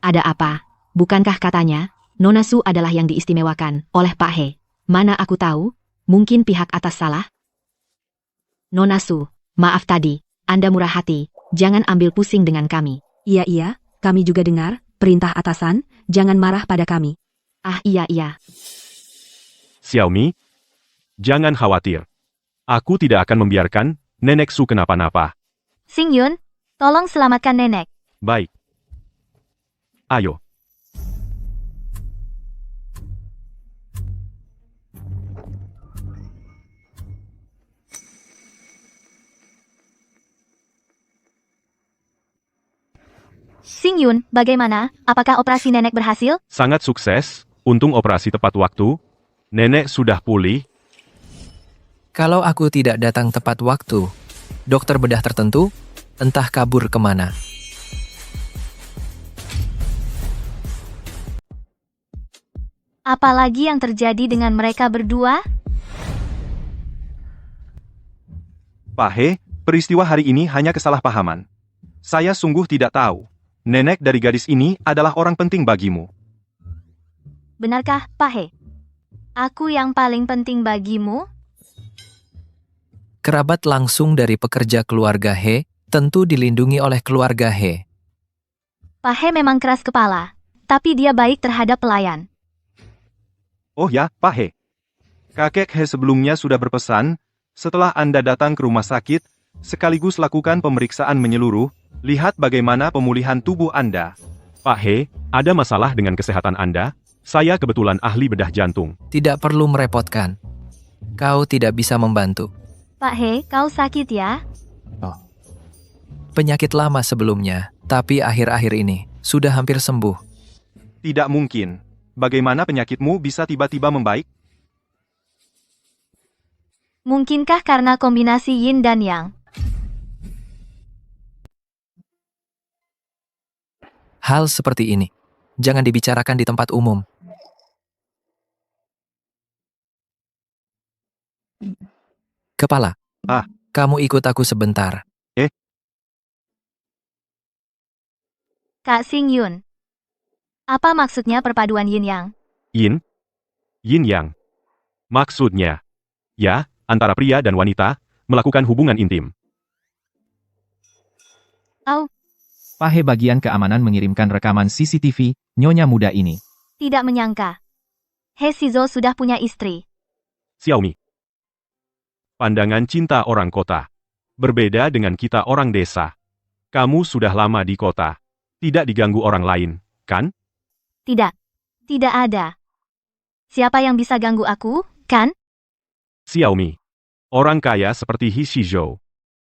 Ada apa? Bukankah katanya, Nona Su adalah yang diistimewakan oleh Pak He? Mana aku tahu? Mungkin pihak atas salah? Nona Su, maaf tadi, Anda murah hati, jangan ambil pusing dengan kami. Iya, kami juga dengar, perintah atasan, jangan marah pada kami. Ah iya. Xiaomi, jangan khawatir. Aku tidak akan membiarkan Nenek Su kenapa-napa. Xingyun, tolong selamatkan nenek. Baik. Ayo. Xingyun, bagaimana? Apakah operasi nenek berhasil? Sangat sukses. Untung operasi tepat waktu. Nenek sudah pulih. Kalau aku tidak datang tepat waktu, dokter bedah tertentu, entah kabur kemana. Apalagi yang terjadi dengan mereka berdua? Pak He, peristiwa hari ini hanya kesalahpahaman. Saya sungguh tidak tahu. Nenek dari gadis ini adalah orang penting bagimu. Benarkah, Pak He? Aku yang paling penting bagimu? Kerabat langsung dari pekerja keluarga He, tentu dilindungi oleh keluarga He. Pak He memang keras kepala, tapi dia baik terhadap pelayan. Oh ya, Pak He. Kakek He sebelumnya sudah berpesan, setelah Anda datang ke rumah sakit, sekaligus lakukan pemeriksaan menyeluruh, lihat bagaimana pemulihan tubuh Anda. Pak He, ada masalah dengan kesehatan Anda? Saya kebetulan ahli bedah jantung. Tidak perlu merepotkan. Kau tidak bisa membantu. Pak He, kau sakit ya? Penyakit lama sebelumnya, tapi akhir-akhir ini sudah hampir sembuh. Tidak mungkin. Bagaimana penyakitmu bisa tiba-tiba membaik? Mungkinkah karena kombinasi yin dan yang? Hal seperti ini jangan dibicarakan di tempat umum. Kepala. Kamu ikut aku sebentar. Kak Xing Yun. Apa maksudnya perpaduan yin yang? Yin? Yin yang. Maksudnya, ya, antara pria dan wanita, melakukan hubungan intim. Pak He bagian keamanan mengirimkan rekaman CCTV, nyonya muda ini. Tidak menyangka. He Shizo sudah punya istri. Xiaomi. Pandangan cinta orang kota. Berbeda dengan kita orang desa. Kamu sudah lama di kota. Tidak diganggu orang lain, kan? Tidak. Tidak ada. Siapa yang bisa ganggu aku, kan? Xiaomi. Orang kaya seperti He Shizhou.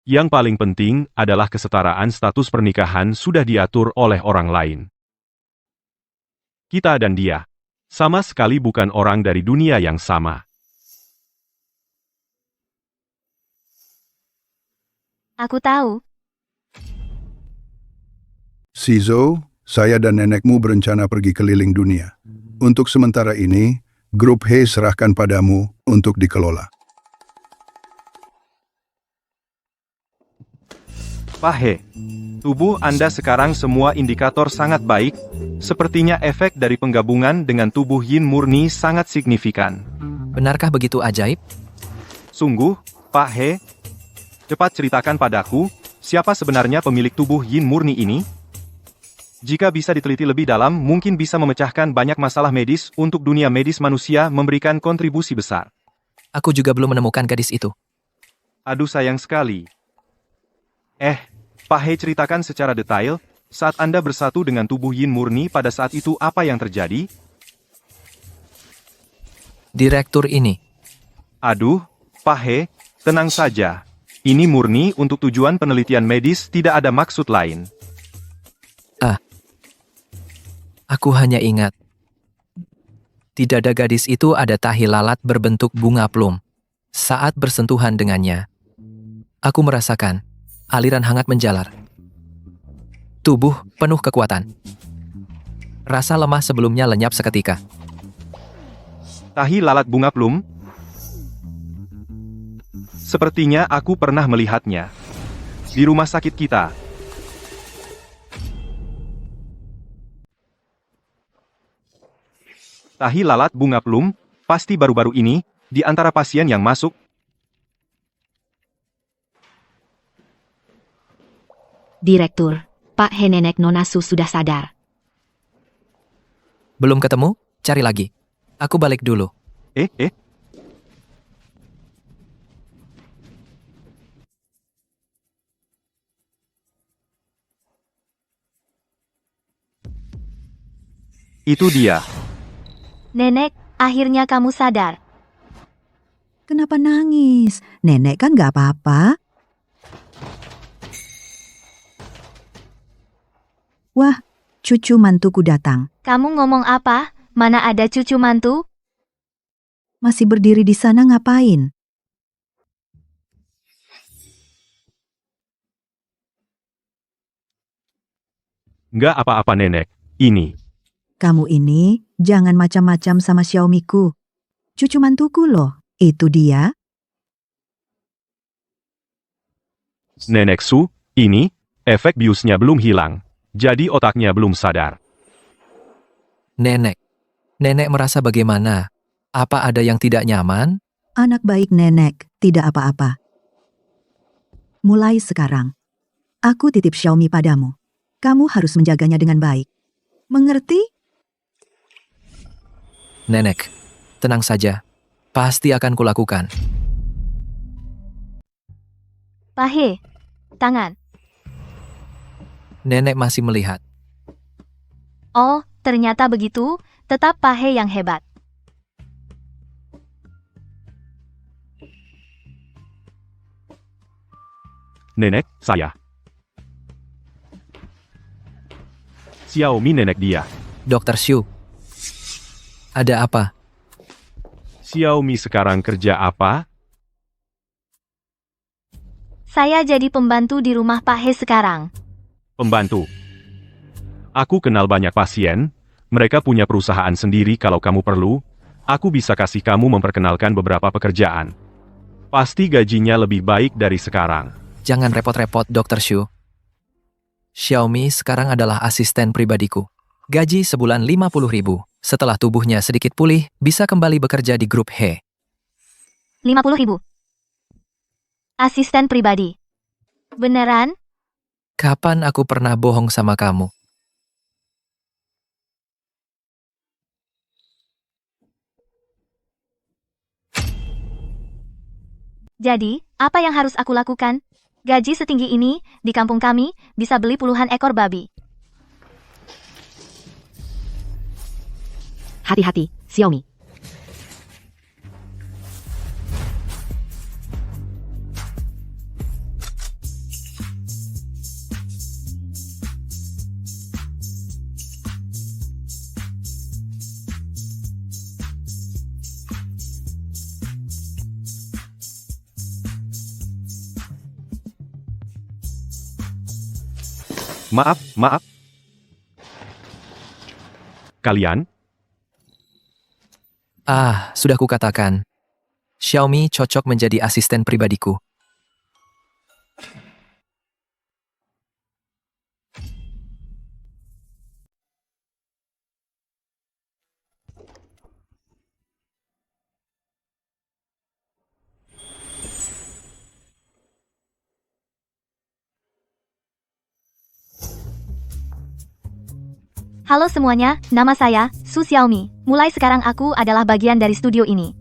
Yang paling penting adalah kesetaraan status pernikahan sudah diatur oleh orang lain. Kita dan dia. Sama sekali bukan orang dari dunia yang sama. Aku tahu. Shizo, saya dan nenekmu berencana pergi keliling dunia. Untuk sementara ini, grup He serahkan padamu untuk dikelola. Pak He, tubuh Anda sekarang semua indikator sangat baik, sepertinya efek dari penggabungan dengan tubuh yin murni sangat signifikan. Benarkah begitu ajaib? Sungguh, Pak He? Cepat ceritakan padaku, siapa sebenarnya pemilik tubuh yin murni ini? Jika bisa diteliti lebih dalam, mungkin bisa memecahkan banyak masalah medis untuk dunia medis manusia memberikan kontribusi besar. Aku juga belum menemukan gadis itu. Aduh sayang sekali. Pak He ceritakan secara detail, saat Anda bersatu dengan tubuh yin murni pada saat itu apa yang terjadi? Direktur ini. Aduh, Pak He, tenang saja. Ini murni untuk tujuan penelitian medis, tidak ada maksud lain. Aku hanya ingat. Di dada gadis itu ada tahi lalat berbentuk bunga plum. Saat bersentuhan dengannya, aku merasakan aliran hangat menjalar. Tubuh penuh kekuatan. Rasa lemah sebelumnya lenyap seketika. Tahi lalat bunga plum? Sepertinya aku pernah melihatnya. Di rumah sakit kita. Tahi lalat bunga plum, pasti baru-baru ini, di antara pasien yang masuk. Direktur, Pak He nenek Nona Su sudah sadar. Belum ketemu? Cari lagi. Aku balik dulu. Itu dia. Nenek, akhirnya kamu sadar. Kenapa nangis? Nenek kan gak apa-apa. Wah, cucu mantuku datang. Kamu ngomong apa? Mana ada cucu mantu? Masih berdiri di sana ngapain? Nggak apa-apa nenek, ini. Kamu ini jangan macam-macam sama Xiaomiku. Cucu mantuku loh, itu dia. Nenek Su, ini, efek biusnya belum hilang. Jadi otaknya belum sadar. Nenek. Nenek merasa bagaimana? Apa ada yang tidak nyaman? Anak baik nenek, tidak apa-apa. Mulai sekarang, aku titip Xiaomi padamu. Kamu harus menjaganya dengan baik. Mengerti? Nenek, tenang saja. Pasti akan kulakukan. Pak He, tangan. Nenek masih melihat. Oh, ternyata begitu, tetap Pak He yang hebat. Nenek, saya. Xiaomi nenek dia. Dr. Xu. Ada apa? Xiaomi sekarang kerja apa? Saya jadi pembantu di rumah Pak He sekarang. Pembantu. Aku kenal banyak pasien, mereka punya perusahaan sendiri kalau kamu perlu, aku bisa kasih kamu memperkenalkan beberapa pekerjaan. Pasti gajinya lebih baik dari sekarang. Jangan repot-repot, Dr. Xu. Xiaomi sekarang adalah asisten pribadiku. Gaji sebulan 50.000. Setelah tubuhnya sedikit pulih, bisa kembali bekerja di grup He. 50.000. Asisten pribadi. Beneran? Kapan aku pernah bohong sama kamu? Jadi, apa yang harus aku lakukan? Gaji setinggi ini, di kampung kami, bisa beli puluhan ekor babi. Hati-hati, Xiaomi. Maaf. Kalian? Sudah kukatakan. Xiaomi cocok menjadi asisten pribadiku. Halo semuanya, nama saya, Su Xiaomi. Mulai sekarang aku adalah bagian dari studio ini.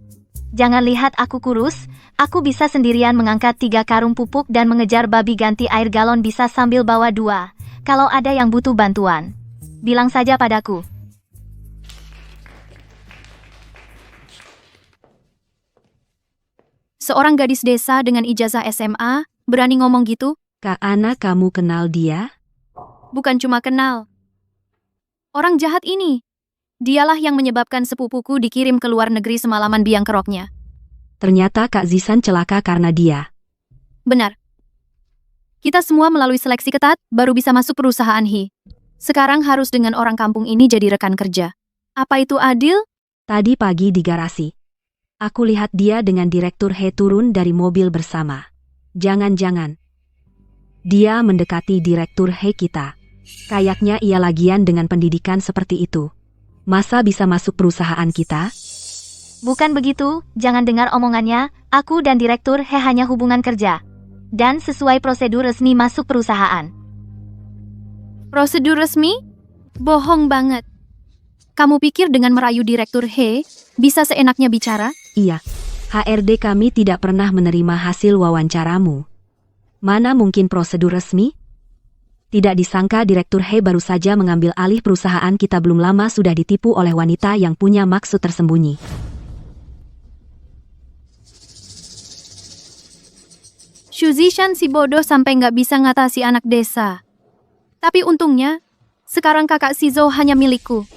Jangan lihat aku kurus, aku bisa sendirian mengangkat 3 karung pupuk dan mengejar babi ganti air galon bisa sambil bawa 2. Kalau ada yang butuh bantuan, bilang saja padaku. Seorang gadis desa dengan ijazah SMA, berani ngomong gitu? Kak Ana, kamu kenal dia? Bukan cuma kenal. Orang jahat ini. Dialah yang menyebabkan sepupuku dikirim ke luar negeri semalaman biang keroknya. Ternyata Kak Zisan celaka karena dia. Benar. Kita semua melalui seleksi ketat, baru bisa masuk perusahaan He. Sekarang harus dengan orang kampung ini jadi rekan kerja. Apa itu adil? Tadi pagi di garasi. Aku lihat dia dengan Direktur He turun dari mobil bersama. Jangan-jangan. Dia mendekati Direktur He kita. Kayaknya ia lagian dengan pendidikan seperti itu. Masa bisa masuk perusahaan kita? Bukan begitu, jangan dengar omongannya, aku dan Direktur He hanya hubungan kerja. Dan sesuai prosedur resmi masuk perusahaan. Prosedur resmi? Bohong banget. Kamu pikir dengan merayu Direktur He, bisa seenaknya bicara? Iya, HRD kami tidak pernah menerima hasil wawancaramu. Mana mungkin prosedur resmi? Tidak disangka Direktur He baru saja mengambil alih perusahaan kita belum lama sudah ditipu oleh wanita yang punya maksud tersembunyi. Xu Zishan si bodoh sampai nggak bisa ngatasi anak desa. Tapi untungnya, sekarang kakak Shizou hanya milikku.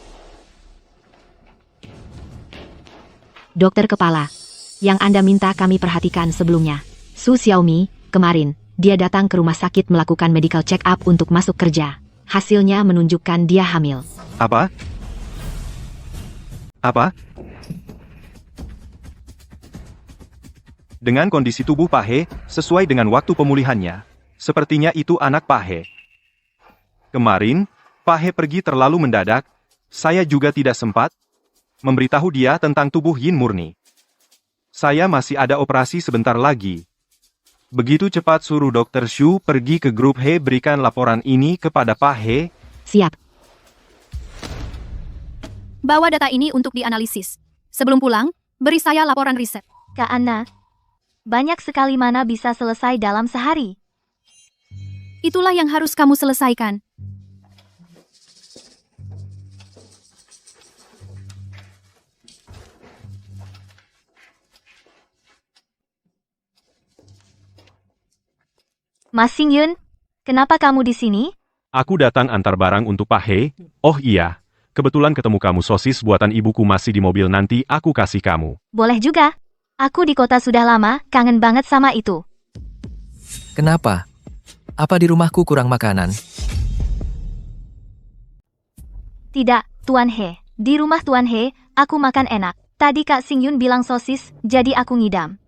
Dokter kepala, yang Anda minta kami perhatikan sebelumnya. Su Xiaomi, kemarin, dia datang ke rumah sakit melakukan medical check-up untuk masuk kerja. Hasilnya menunjukkan dia hamil. Apa? Dengan kondisi tubuh Pak He, sesuai dengan waktu pemulihannya, sepertinya itu anak Pak He. Kemarin, Pak He pergi terlalu mendadak, saya juga tidak sempat memberitahu dia tentang tubuh Yin murni. Saya masih ada operasi sebentar lagi. Begitu cepat suruh Dr. Shu pergi ke grup He berikan laporan ini kepada Pak He. Siap. Bawa data ini untuk dianalisis. Sebelum pulang, beri saya laporan riset. Kak Anna, banyak sekali mana bisa selesai dalam sehari. Itulah yang harus kamu selesaikan. Mas Xingyun, kenapa kamu di sini? Aku datang antar barang untuk Pak He. Oh iya, kebetulan ketemu kamu sosis buatan ibuku masih di mobil nanti aku kasih kamu. Boleh juga. Aku di kota sudah lama, kangen banget sama itu. Kenapa? Apa di rumahku kurang makanan? Tidak, Tuan He. Di rumah Tuan He, aku makan enak. Tadi Kak Xingyun bilang sosis, jadi aku ngidam.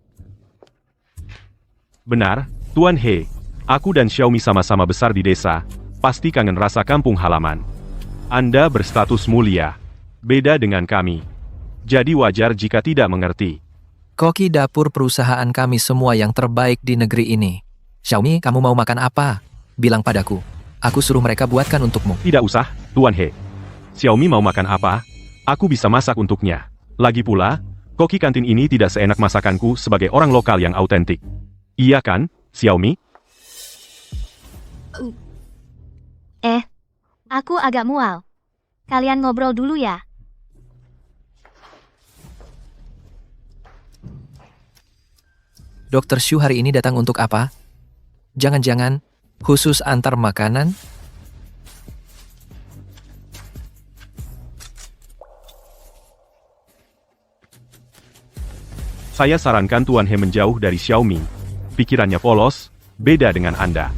Benar, Tuan He. Aku dan Xiaomi sama-sama besar di desa. Pasti kangen rasa kampung halaman. Anda berstatus mulia. Beda dengan kami. Jadi wajar jika tidak mengerti. Koki dapur perusahaan kami semua yang terbaik di negeri ini. Xiaomi, kamu mau makan apa? Bilang padaku. Aku suruh mereka buatkan untukmu. Tidak usah, Tuan He. Xiaomi mau makan apa? Aku bisa masak untuknya. Lagi pula, koki kantin ini tidak seenak masakanku sebagai orang lokal yang autentik. Iya kan, Xiaomi? Aku agak mual. Kalian ngobrol dulu ya. Dr. Shu hari ini datang untuk apa? Jangan-jangan khusus antar makanan? Saya sarankan Tuan He menjauh dari Xiaomi. Pikirannya polos, beda dengan Anda.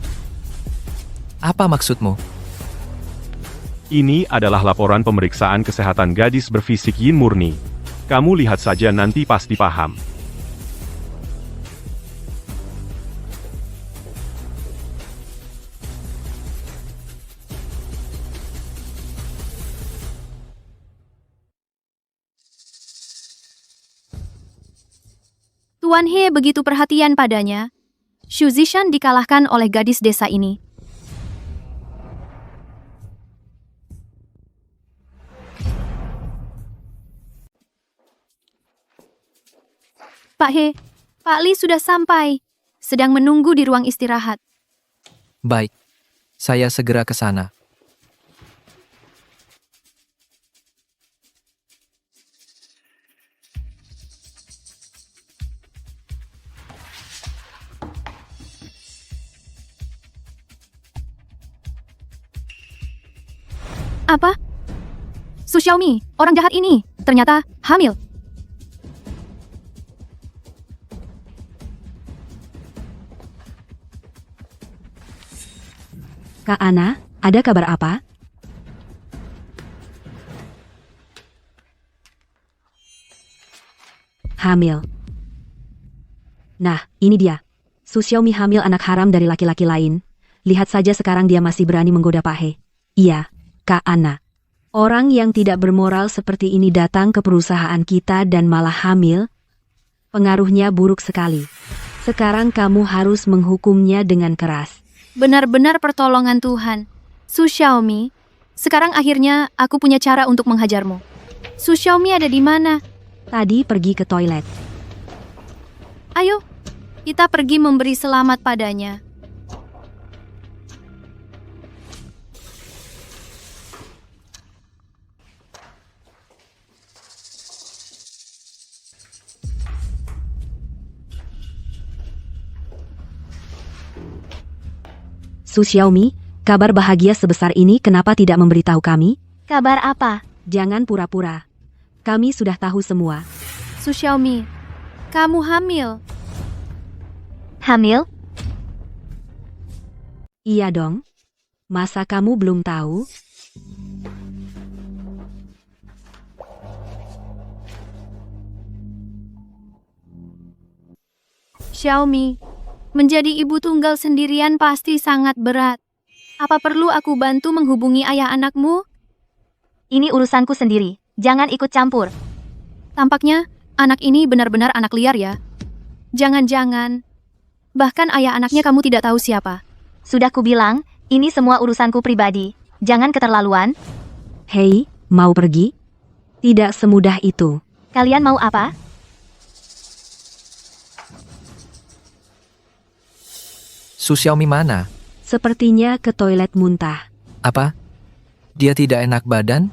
Apa maksudmu? Ini adalah laporan pemeriksaan kesehatan gadis berfisik Yin murni. Kamu lihat saja nanti pasti paham. Tuan He begitu perhatian padanya. Xu Zishan dikalahkan oleh gadis desa ini. Pak He, Pak Li sudah sampai. Sedang menunggu di ruang istirahat. Baik, saya segera ke sana. Apa? Su Xiaomi, orang jahat ini, ternyata hamil. Kak Ana, ada kabar apa? Hamil. Nah, ini dia. Su Xiaomi hamil anak haram dari laki-laki lain. Lihat saja sekarang dia masih berani menggoda Pak He. Iya, Kak Ana. Orang yang tidak bermoral seperti ini datang ke perusahaan kita dan malah hamil. Pengaruhnya buruk sekali. Sekarang kamu harus menghukumnya dengan keras. Benar-benar pertolongan Tuhan. Su Xiaomi, sekarang akhirnya aku punya cara untuk menghajarmu. Su Xiaomi ada di mana? Tadi pergi ke toilet. Ayo, kita pergi memberi selamat padanya. Su Xiaomi, kabar bahagia sebesar ini kenapa tidak memberitahu kami? Kabar apa? Jangan pura-pura. Kami sudah tahu semua. Su Xiaomi, kamu hamil. Hamil? Iya dong. Masa kamu belum tahu? Xiaomi, menjadi ibu tunggal sendirian pasti sangat berat. Apa perlu aku bantu menghubungi ayah anakmu? Ini urusanku sendiri. Jangan ikut campur. Tampaknya anak ini benar-benar anak liar ya. Jangan-jangan. Bahkan ayah anaknya kamu tidak tahu siapa. Sudah kubilang, ini semua urusanku pribadi. Jangan keterlaluan. Hei, mau pergi? Tidak semudah itu. Kalian mau apa? Su Xiaomi mana? Sepertinya ke toilet muntah. Apa? Dia tidak enak badan?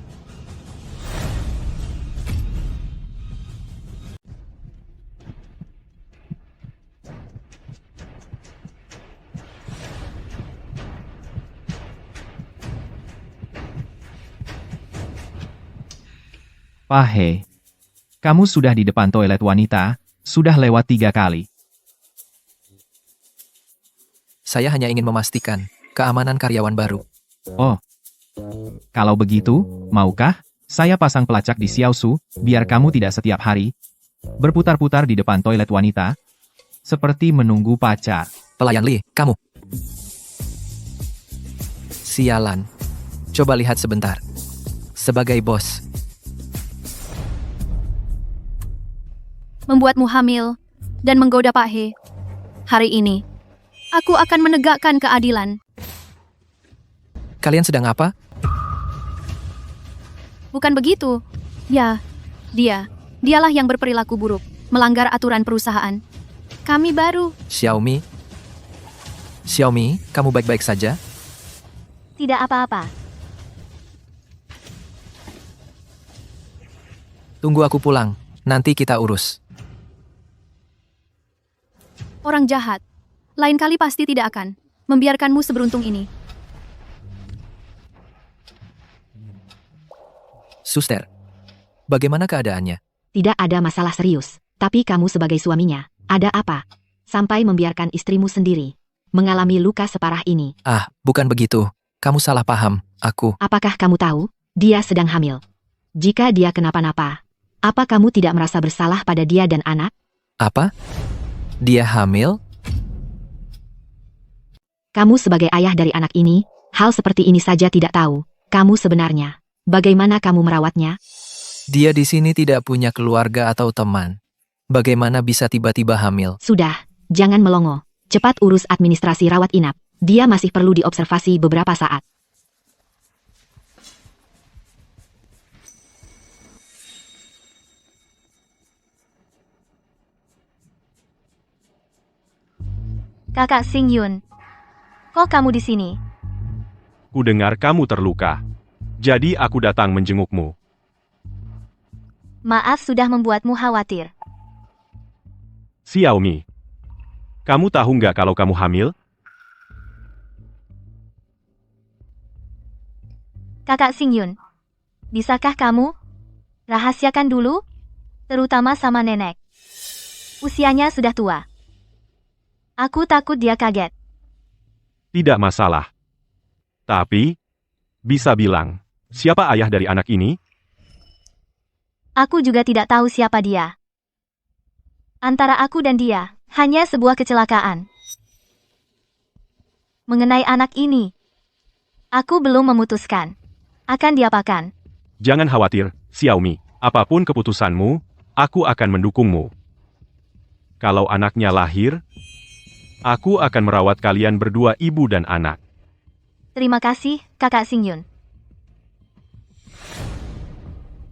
Pahe, kamu sudah di depan toilet wanita, sudah lewat 3 kali. Saya hanya ingin memastikan keamanan karyawan baru. Oh, kalau begitu, maukah saya pasang pelacak di Xiaosu, biar kamu tidak setiap hari berputar-putar di depan toilet wanita, seperti menunggu pacar. Pelayan Li, kamu. Sialan. Coba lihat sebentar. Sebagai bos, Membuatmu hamil dan menggoda Pak He. Hari ini, aku akan menegakkan keadilan. kalian sedang apa? Bukan begitu. Ya, dialah yang berperilaku buruk, melanggar aturan perusahaan. Kami baru. Xiaomi, kamu baik-baik saja? Tidak apa-apa. Tunggu aku pulang, nanti kita urus. Orang jahat. Lain kali pasti tidak akan membiarkanmu seberuntung ini. Suster, bagaimana keadaannya? Tidak ada masalah serius, tapi kamu sebagai suaminya, ada apa? Sampai membiarkan istrimu sendiri mengalami luka separah ini. Ah, bukan begitu. Kamu salah paham. Apakah kamu tahu, dia sedang hamil? Jika dia kenapa-napa, apa kamu tidak merasa bersalah pada dia dan anak? Apa? Dia hamil? Kamu sebagai ayah dari anak ini, hal seperti ini saja tidak tahu. Kamu sebenarnya, bagaimana kamu merawatnya? Dia di sini tidak punya keluarga atau teman. Bagaimana bisa tiba-tiba hamil? Sudah, jangan melongo. Cepat urus administrasi rawat inap. Dia masih perlu diobservasi beberapa saat. Kakak Xing Yun. Kok kamu di sini? Ku dengar kamu terluka. Jadi aku datang menjengukmu. Maaf sudah membuatmu khawatir. Xiaomi, kamu tahu nggak kalau kamu hamil? Kakak Xing Yun. Bisakah kamu rahasiakan dulu? Terutama sama nenek. Usianya sudah tua. Aku takut dia kaget. Tidak masalah. Tapi, bisa bilang, siapa ayah dari anak ini? Aku juga tidak tahu siapa dia. Antara aku dan dia, hanya sebuah kecelakaan. Mengenai anak ini, aku belum memutuskan. Akan diapakan? Jangan khawatir, Xiaomi. Apapun keputusanmu, aku akan mendukungmu. Kalau anaknya lahir, aku akan merawat kalian berdua ibu dan anak. Terima kasih, Kakak Xing Yun.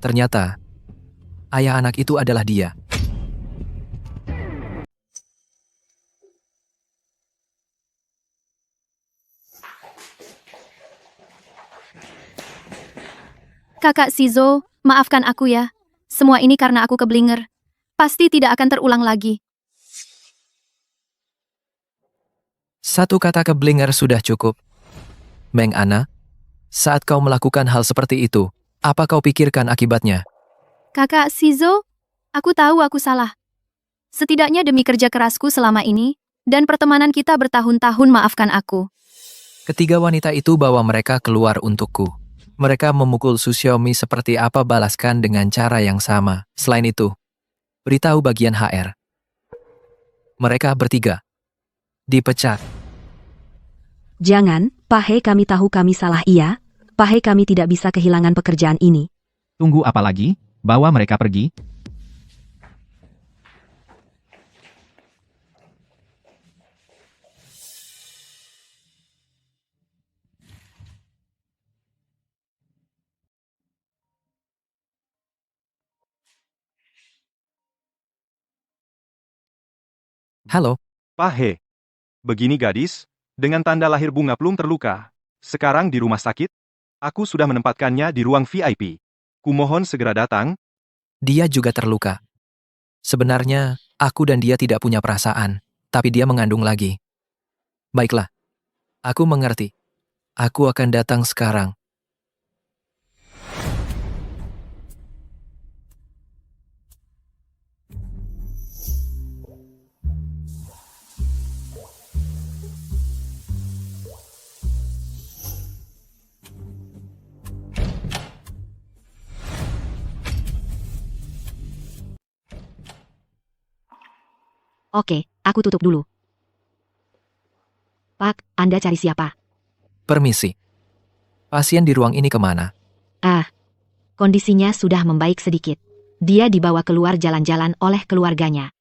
Ternyata, ayah anak itu adalah dia. Kakak Shizo, maafkan aku ya. Semua ini karena aku keblinger. Pasti tidak akan terulang lagi. Satu kata keblinger sudah cukup. Meng Ana, saat kau melakukan hal seperti itu, apa kau pikirkan akibatnya? Kakak Shizo, aku tahu aku salah. Setidaknya demi kerja kerasku selama ini, dan pertemanan kita bertahun-tahun maafkan aku. Ketiga wanita itu bawa mereka keluar untukku. Mereka memukul Su Xiaomi seperti apa balaskan dengan cara yang sama. Selain itu, beritahu bagian HR. Mereka bertiga dipecat. Jangan, Pak He, kami tahu kami salah iya. Pak He, kami tidak bisa kehilangan pekerjaan ini. Tunggu apa lagi? Bawa mereka pergi. Halo, Pak He. Begini gadis, dengan tanda lahir bunga plum terluka. Sekarang di rumah sakit, aku sudah menempatkannya di ruang VIP. Kumohon segera datang. dia juga terluka. Sebenarnya, aku dan dia tidak punya perasaan, tapi dia mengandung lagi. Baiklah, aku mengerti. Aku akan datang sekarang. Oke, aku tutup dulu. Pak, Anda cari siapa? Permisi. Pasien di ruang ini kemana? Ah, kondisinya sudah membaik sedikit. Dia dibawa keluar jalan-jalan oleh keluarganya.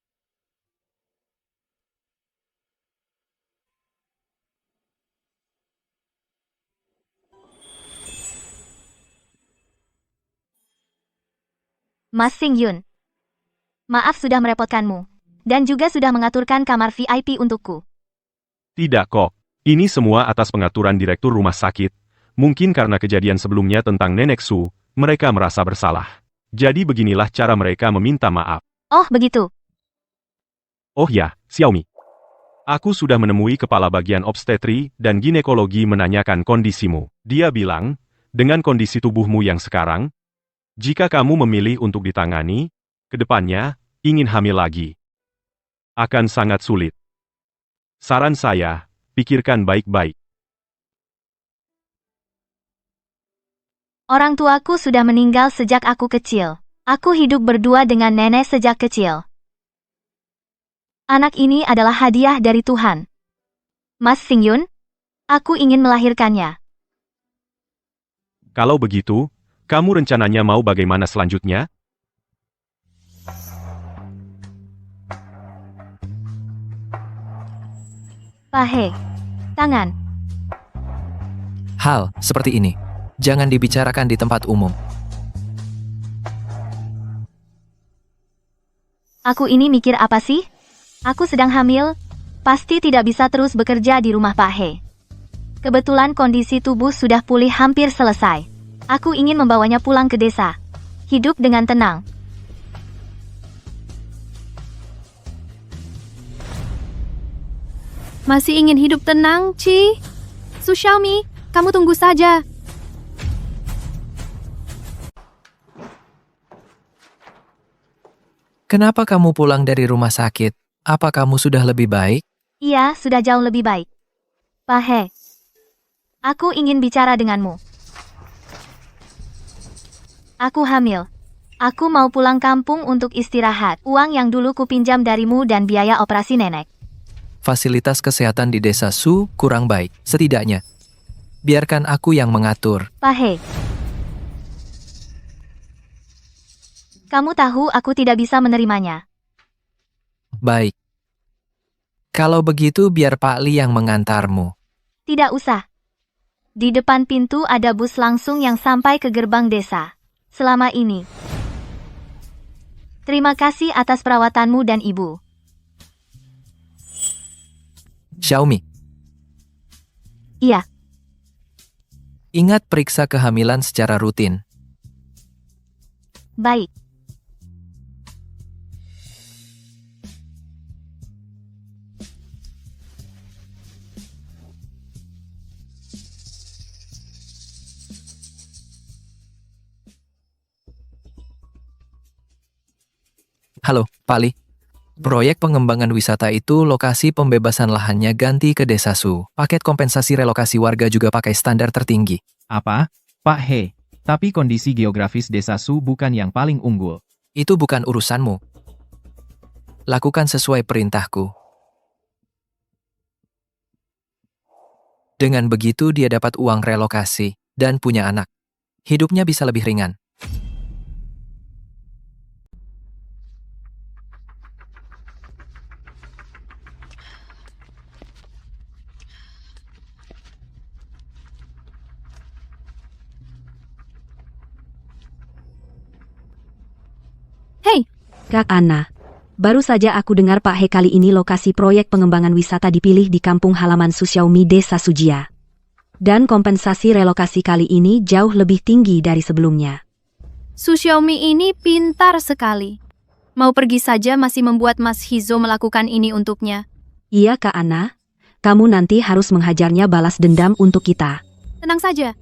Mas Sing Yun. Maaf sudah merepotkanmu. Dan juga sudah mengaturkan kamar VIP untukku. Tidak kok. Ini semua atas pengaturan direktur rumah sakit. Mungkin karena kejadian sebelumnya tentang Nenek Su, mereka merasa bersalah. Jadi beginilah cara mereka meminta maaf. Oh, begitu. Oh ya, Xiaomi. Aku sudah menemui kepala bagian obstetri dan ginekologi menanyakan kondisimu. Dia bilang, dengan kondisi tubuhmu yang sekarang, jika kamu memilih untuk ditangani, ke depannya, ingin hamil lagi, akan sangat sulit. Saran saya, pikirkan baik-baik. Orang tuaku sudah meninggal sejak aku kecil. Aku hidup berdua dengan nenek sejak kecil. Anak ini adalah hadiah dari Tuhan. Mas Sing Yun, aku ingin melahirkannya. Kalau begitu, kamu rencananya mau bagaimana selanjutnya? Pahe. Tangan. Hal seperti ini, jangan dibicarakan di tempat umum. Aku ini mikir apa sih? Aku sedang hamil, pasti tidak bisa terus bekerja di rumah Pak He. Kebetulan kondisi tubuh sudah pulih hampir selesai. Aku ingin membawanya pulang ke desa. Hidup dengan tenang. Masih ingin hidup tenang, Ci? Su Xiaomi, kamu tunggu saja. Kenapa kamu pulang dari rumah sakit? Apa kamu sudah lebih baik? Iya, sudah jauh lebih baik. Pak He, aku ingin bicara denganmu. Aku hamil. Aku mau pulang kampung untuk istirahat. Uang yang dulu kupinjam darimu dan biaya operasi nenek. Fasilitas kesehatan di desa Su kurang baik, setidaknya. Biarkan aku yang mengatur. Pak He, kamu tahu aku tidak bisa menerimanya. Baik. Kalau begitu biar Pak Li yang mengantarmu. Tidak usah. Di depan pintu ada bus langsung yang sampai ke gerbang desa. Selama ini. Terima kasih atas perawatanmu dan ibu. Xiaomi, Iya, ingat periksa kehamilan secara rutin. baik. Halo, Pak Li. Proyek pengembangan wisata itu lokasi pembebasan lahannya ganti ke desa Su. Paket kompensasi relokasi warga juga pakai standar tertinggi. Apa? Pak He, tapi kondisi geografis desa Su bukan yang paling unggul. Itu bukan urusanmu. Lakukan sesuai perintahku. Dengan begitu dia dapat uang relokasi dan punya anak. Hidupnya bisa lebih ringan. Hei, Kak Anna, Baru saja aku dengar Pak He kali ini lokasi proyek pengembangan wisata dipilih di kampung halaman Su Xiaomi Desa Sujia. Dan kompensasi relokasi kali ini jauh lebih tinggi dari sebelumnya. Su Xiaomi ini pintar sekali. Mau pergi saja masih membuat Mas Hizo melakukan ini untuknya. Iya Kak Ana, kamu nanti harus menghajarnya balas dendam untuk kita. Tenang saja.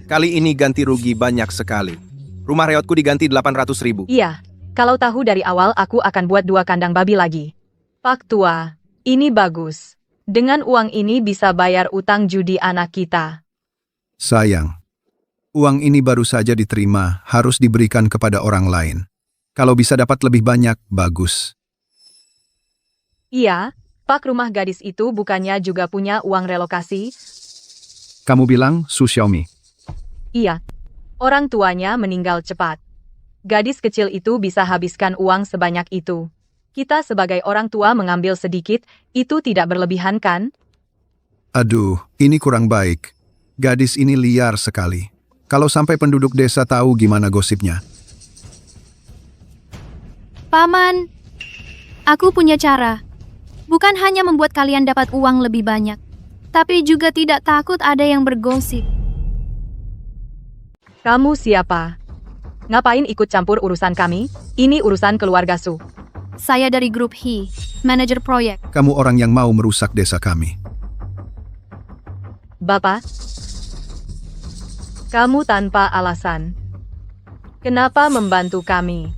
Kali ini ganti rugi banyak sekali. Rumah reotku diganti 800.000. Iya, kalau tahu dari awal aku akan buat 2 kandang babi lagi. Pak Tua, ini bagus. Dengan uang ini bisa bayar utang judi anak kita. Sayang, uang ini baru saja diterima, harus diberikan kepada orang lain. Kalau bisa dapat lebih banyak, bagus. Iya, Pak rumah gadis itu bukannya juga punya uang relokasi? Kamu bilang Su Xiaomi. Iya. Orang tuanya meninggal cepat. Gadis kecil itu bisa habiskan uang sebanyak itu. Kita sebagai orang tua mengambil sedikit, itu tidak berlebihan kan? Aduh, ini kurang baik. Gadis ini liar sekali. Kalau sampai penduduk desa tahu gimana gosipnya. Paman, aku punya cara. Bukan hanya membuat kalian dapat uang lebih banyak, tapi juga tidak takut ada yang bergosip. Kamu siapa? Ngapain ikut campur urusan kami? Ini urusan keluarga Su. Saya dari grup He, manajer proyek. Kamu orang yang mau merusak desa kami. Bapak, kamu tanpa alasan. Kenapa membantu kami?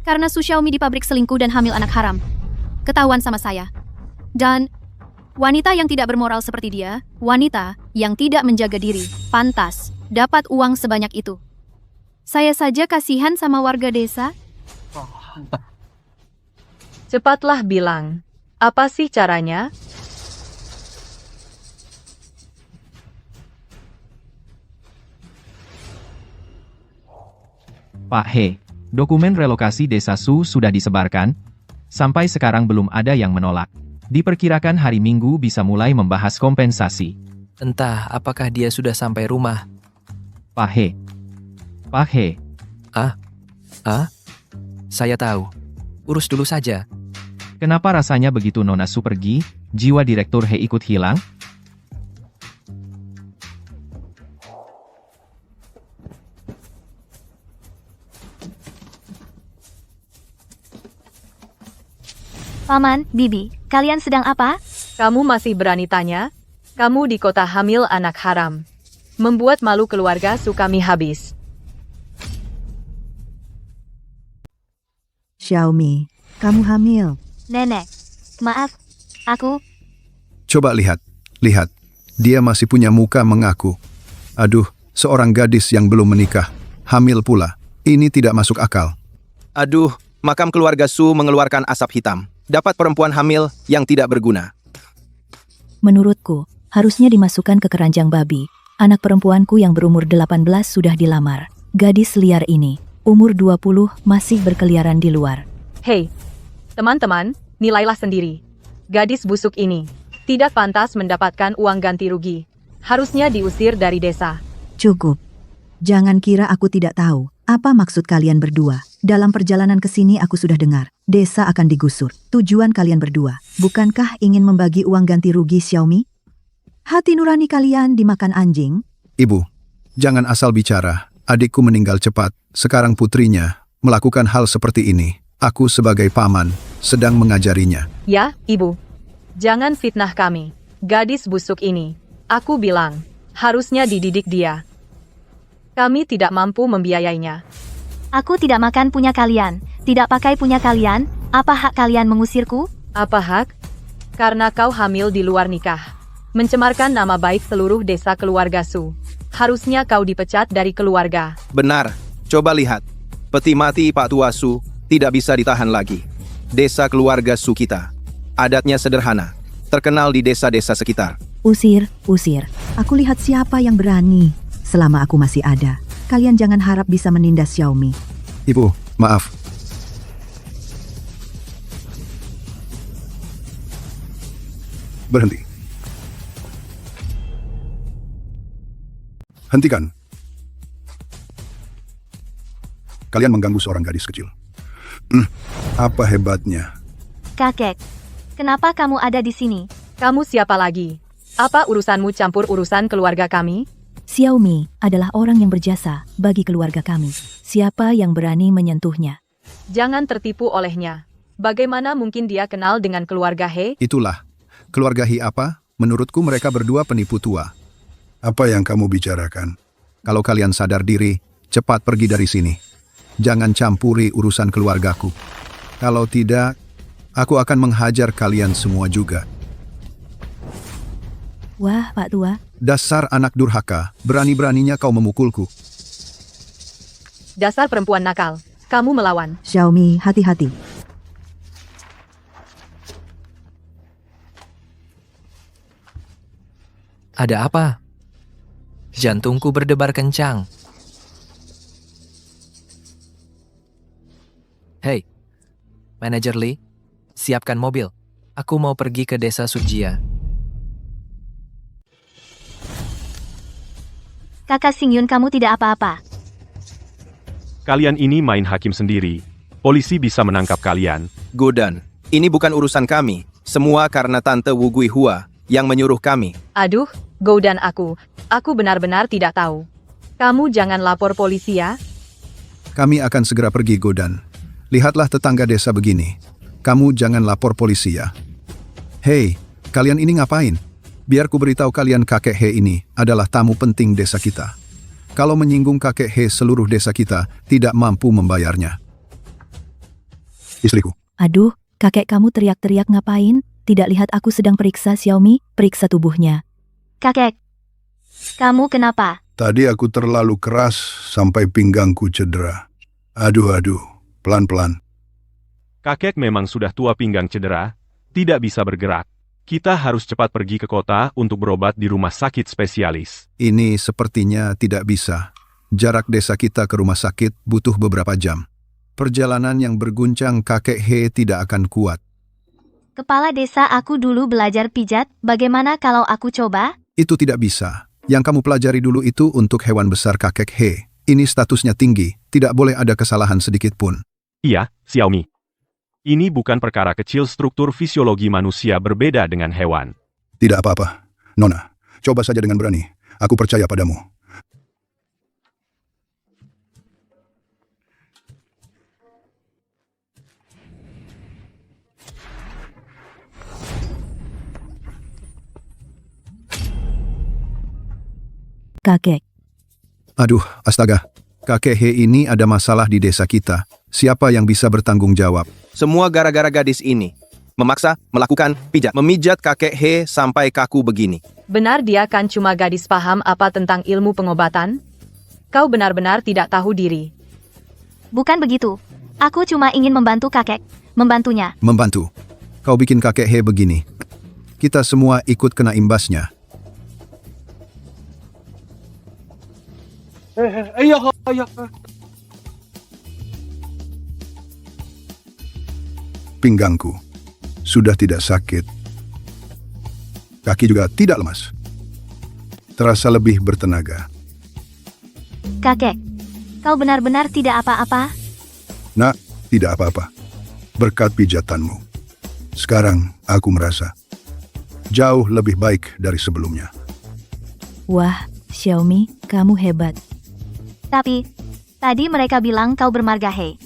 Karena Su Xiaomi di pabrik selingkuh dan hamil anak haram. Ketahuan sama saya. Dan wanita yang tidak bermoral seperti dia, wanita yang tidak menjaga diri, pantas dapat uang sebanyak itu. Saya saja kasihan sama warga desa. Cepatlah bilang, apa sih caranya? Pak He, dokumen relokasi desa Su sudah disebarkan. Sampai sekarang belum ada yang menolak. Diperkirakan hari Minggu bisa mulai membahas kompensasi. Entah apakah dia sudah sampai rumah. Pak He. Pak He. Saya tahu. Urus dulu saja. Kenapa rasanya begitu Nona Su pergi, jiwa Direktur He ikut hilang? Paman, Bibi, kalian sedang apa? Kamu masih berani tanya? Kamu di kota hamil anak haram. Membuat malu keluarga Su kami habis. Xiaomi, kamu hamil. Nenek, maaf, aku... Coba lihat. Dia masih punya muka mengaku. Aduh, seorang gadis yang belum menikah. Hamil pula. Ini tidak masuk akal. Aduh, makam keluarga Su mengeluarkan asap hitam. Dapat perempuan hamil yang tidak berguna. Menurutku, harusnya dimasukkan ke keranjang babi. Anak perempuanku yang berumur 18 sudah dilamar. Gadis liar ini, umur 20, masih berkeliaran di luar. Hei, teman-teman, nilailah sendiri. Gadis busuk ini tidak pantas mendapatkan uang ganti rugi. Harusnya diusir dari desa. Cukup. Jangan kira aku tidak tahu apa maksud kalian berdua. Dalam perjalanan ke sini aku sudah dengar, desa akan digusur. Tujuan kalian berdua, bukankah ingin membagi uang ganti rugi Xiaomi? Hati nurani kalian dimakan anjing? Ibu, jangan asal bicara. Adikku meninggal cepat. Sekarang putrinya melakukan hal seperti ini. Aku sebagai paman sedang mengajarinya. Ya, Ibu. Jangan fitnah kami. Gadis busuk ini. Aku bilang, harusnya dididik dia. Kami tidak mampu membiayainya. Aku tidak makan punya kalian, tidak pakai punya kalian. Apa hak kalian mengusirku? Apa hak? Karena kau hamil di luar nikah. Mencemarkan nama baik seluruh desa keluarga Su. Harusnya kau dipecat dari keluarga. Benar, coba lihat. Peti mati Pak Tua Su tidak bisa ditahan lagi. Desa keluarga Su kita. Adatnya sederhana, terkenal di desa-desa sekitar. Usir. Aku lihat siapa yang berani. Selama aku masih ada, kalian jangan harap bisa menindas Xiaomi. Ibu, maaf. Berhenti. Hentikan. Kalian mengganggu seorang gadis kecil. Apa hebatnya? Kakek, kenapa kamu ada di sini? Kamu siapa lagi? Apa urusanmu campur urusan keluarga kami? Xiaomi adalah orang yang berjasa bagi keluarga kami. Siapa yang berani menyentuhnya? Jangan tertipu olehnya. Bagaimana mungkin dia kenal dengan keluarga He? Itulah. Keluarga Hi apa? Menurutku mereka berdua penipu tua. Apa yang kamu bicarakan? Kalau kalian sadar diri, cepat pergi dari sini. Jangan campuri urusan keluargaku. Kalau tidak, aku akan menghajar kalian semua juga. Wah, Pak Tua, Dasar anak durhaka, berani-beraninya kau memukulku. Dasar perempuan nakal. Kamu melawan. Xiaomi, hati-hati. Ada apa? Jantungku berdebar kencang. Hei, Manajer Lee, siapkan mobil. Aku mau pergi ke desa Sujia. Kakak Xingyun, kamu tidak apa-apa. Kalian ini main hakim sendiri. Polisi bisa menangkap kalian. Godan, ini bukan urusan kami. Semua karena Tante Wu Guihua yang menyuruh kami. Aduh, Go dan aku benar-benar tidak tahu. Kamu jangan lapor polisi ya. Kami akan segera pergi, Godan. Lihatlah tetangga desa begini. Kamu jangan lapor polisi ya. Hei, kalian ini ngapain? Biar ku beritahu kalian, kakek He ini adalah tamu penting desa kita. Kalau menyinggung kakek He, seluruh desa kita tidak mampu membayarnya. Istriku. aduh, kakek kamu teriak-teriak ngapain? Tidak lihat aku sedang periksa Xiaomi, periksa tubuhnya. Kakek, kamu kenapa? Tadi aku terlalu keras sampai pinggangku cedera. Aduh, pelan-pelan. Kakek memang sudah tua, pinggang cedera, tidak bisa bergerak. Kita harus cepat pergi ke kota untuk berobat di rumah sakit spesialis. Ini sepertinya tidak bisa. Jarak desa kita ke rumah sakit butuh beberapa jam. Perjalanan yang berguncang kakek He tidak akan kuat. Kepala desa, aku dulu belajar pijat, bagaimana kalau aku coba? Itu tidak bisa. Yang kamu pelajari dulu itu untuk hewan besar kakek He. Ini statusnya tinggi, tidak boleh ada kesalahan sedikit pun. Iya, Xiaomi. Ini bukan perkara kecil, struktur fisiologi manusia berbeda dengan hewan. Tidak apa-apa. Nona, coba saja dengan berani. Aku percaya padamu. Kakek, Aduh, astaga. Kakek He ini ada masalah di desa kita. Siapa yang bisa bertanggung jawab? Semua gara-gara gadis ini. Memaksa melakukan memijat kakek He sampai kaku begini. Benar, dia kan cuma gadis paham apa tentang ilmu pengobatan? Kau benar-benar tidak tahu diri. Bukan begitu. Aku cuma ingin membantu kakek. Membantunya. Membantu. Kau bikin kakek He begini. Kita semua ikut kena imbasnya. Pinggangku sudah tidak sakit. Kaki juga tidak lemas. Terasa lebih bertenaga. Kakek, kau benar-benar tidak apa-apa? Nak, tidak apa-apa. Berkat pijatanmu. Sekarang aku merasa jauh lebih baik dari sebelumnya. wah, Xiaomi, kamu hebat. Tapi, tadi mereka bilang kau bermarga He.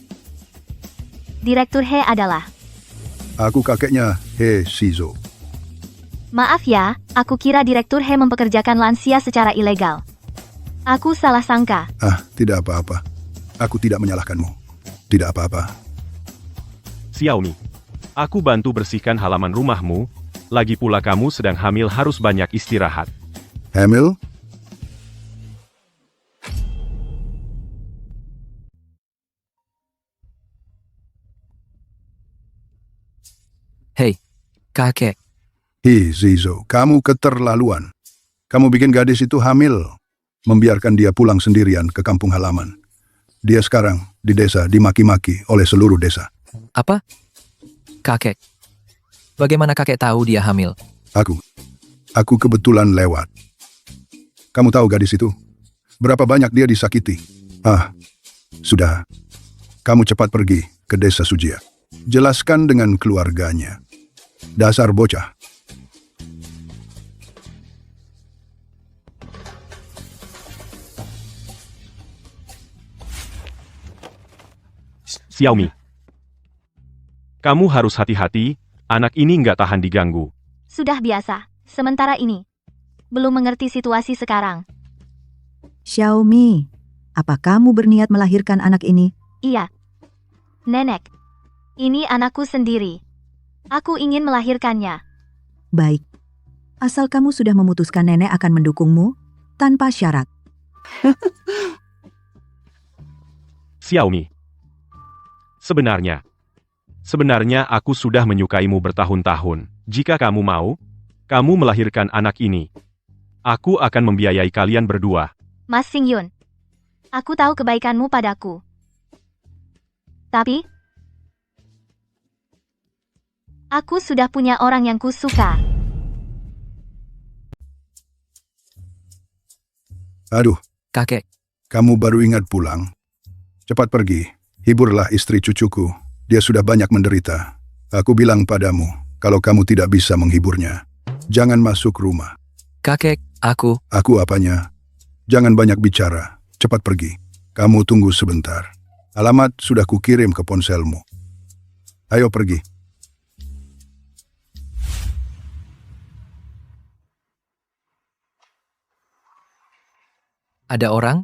Direktur He adalah... Aku kakeknya He Shizo. Maaf ya, aku kira Direktur He mempekerjakan lansia secara ilegal. Aku salah sangka. Ah, tidak apa-apa. Aku tidak menyalahkanmu. Tidak apa-apa. Xiaomi, aku bantu bersihkan halaman rumahmu. Lagi pula kamu sedang hamil, harus banyak istirahat. Hamil? Hei, kakek. Hi, Zizo, kamu keterlaluan. Kamu bikin gadis itu hamil. Membiarkan dia pulang sendirian ke kampung halaman. Dia sekarang di desa dimaki-maki oleh seluruh desa. Apa? Kakek. Bagaimana kakek tahu dia hamil? Aku kebetulan lewat. Kamu tahu gadis itu? Berapa banyak dia disakiti? Ah, sudah. Kamu cepat pergi ke desa Sujia. Jelaskan dengan keluarganya. Dasar bocah. Xiaomi. Kamu harus hati-hati, anak ini nggak tahan diganggu. Sudah biasa. Sementara ini. Belum mengerti situasi sekarang. Xiaomi, apa kamu berniat melahirkan anak ini? Iya. Nenek. Ini anakku sendiri. Aku ingin melahirkannya. Baik. Asal kamu sudah memutuskan nenek akan mendukungmu, tanpa syarat. Xiaomi. Sebenarnya aku sudah menyukaimu bertahun-tahun. Jika kamu mau, kamu melahirkan anak ini. Aku akan membiayai kalian berdua. Mas Xingyun. Aku tahu kebaikanmu padaku. Tapi, aku sudah punya orang yang kusuka. Aduh, Kakek, kamu baru ingat pulang. Cepat pergi, hiburlah istri cucuku. Dia sudah banyak menderita. Aku bilang padamu, kalau kamu tidak bisa menghiburnya, jangan masuk rumah. kakek, aku. Aku apanya? Jangan banyak bicara, cepat pergi. Kamu tunggu sebentar. Alamat sudah kukirim ke ponselmu. Ayo pergi. Ada orang?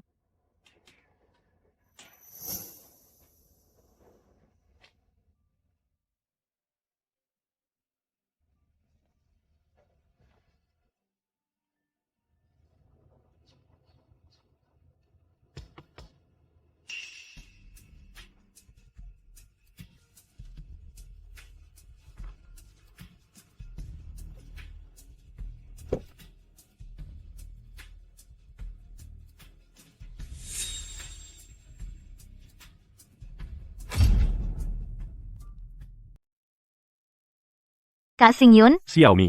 Kak Xingyun, Xiaomi.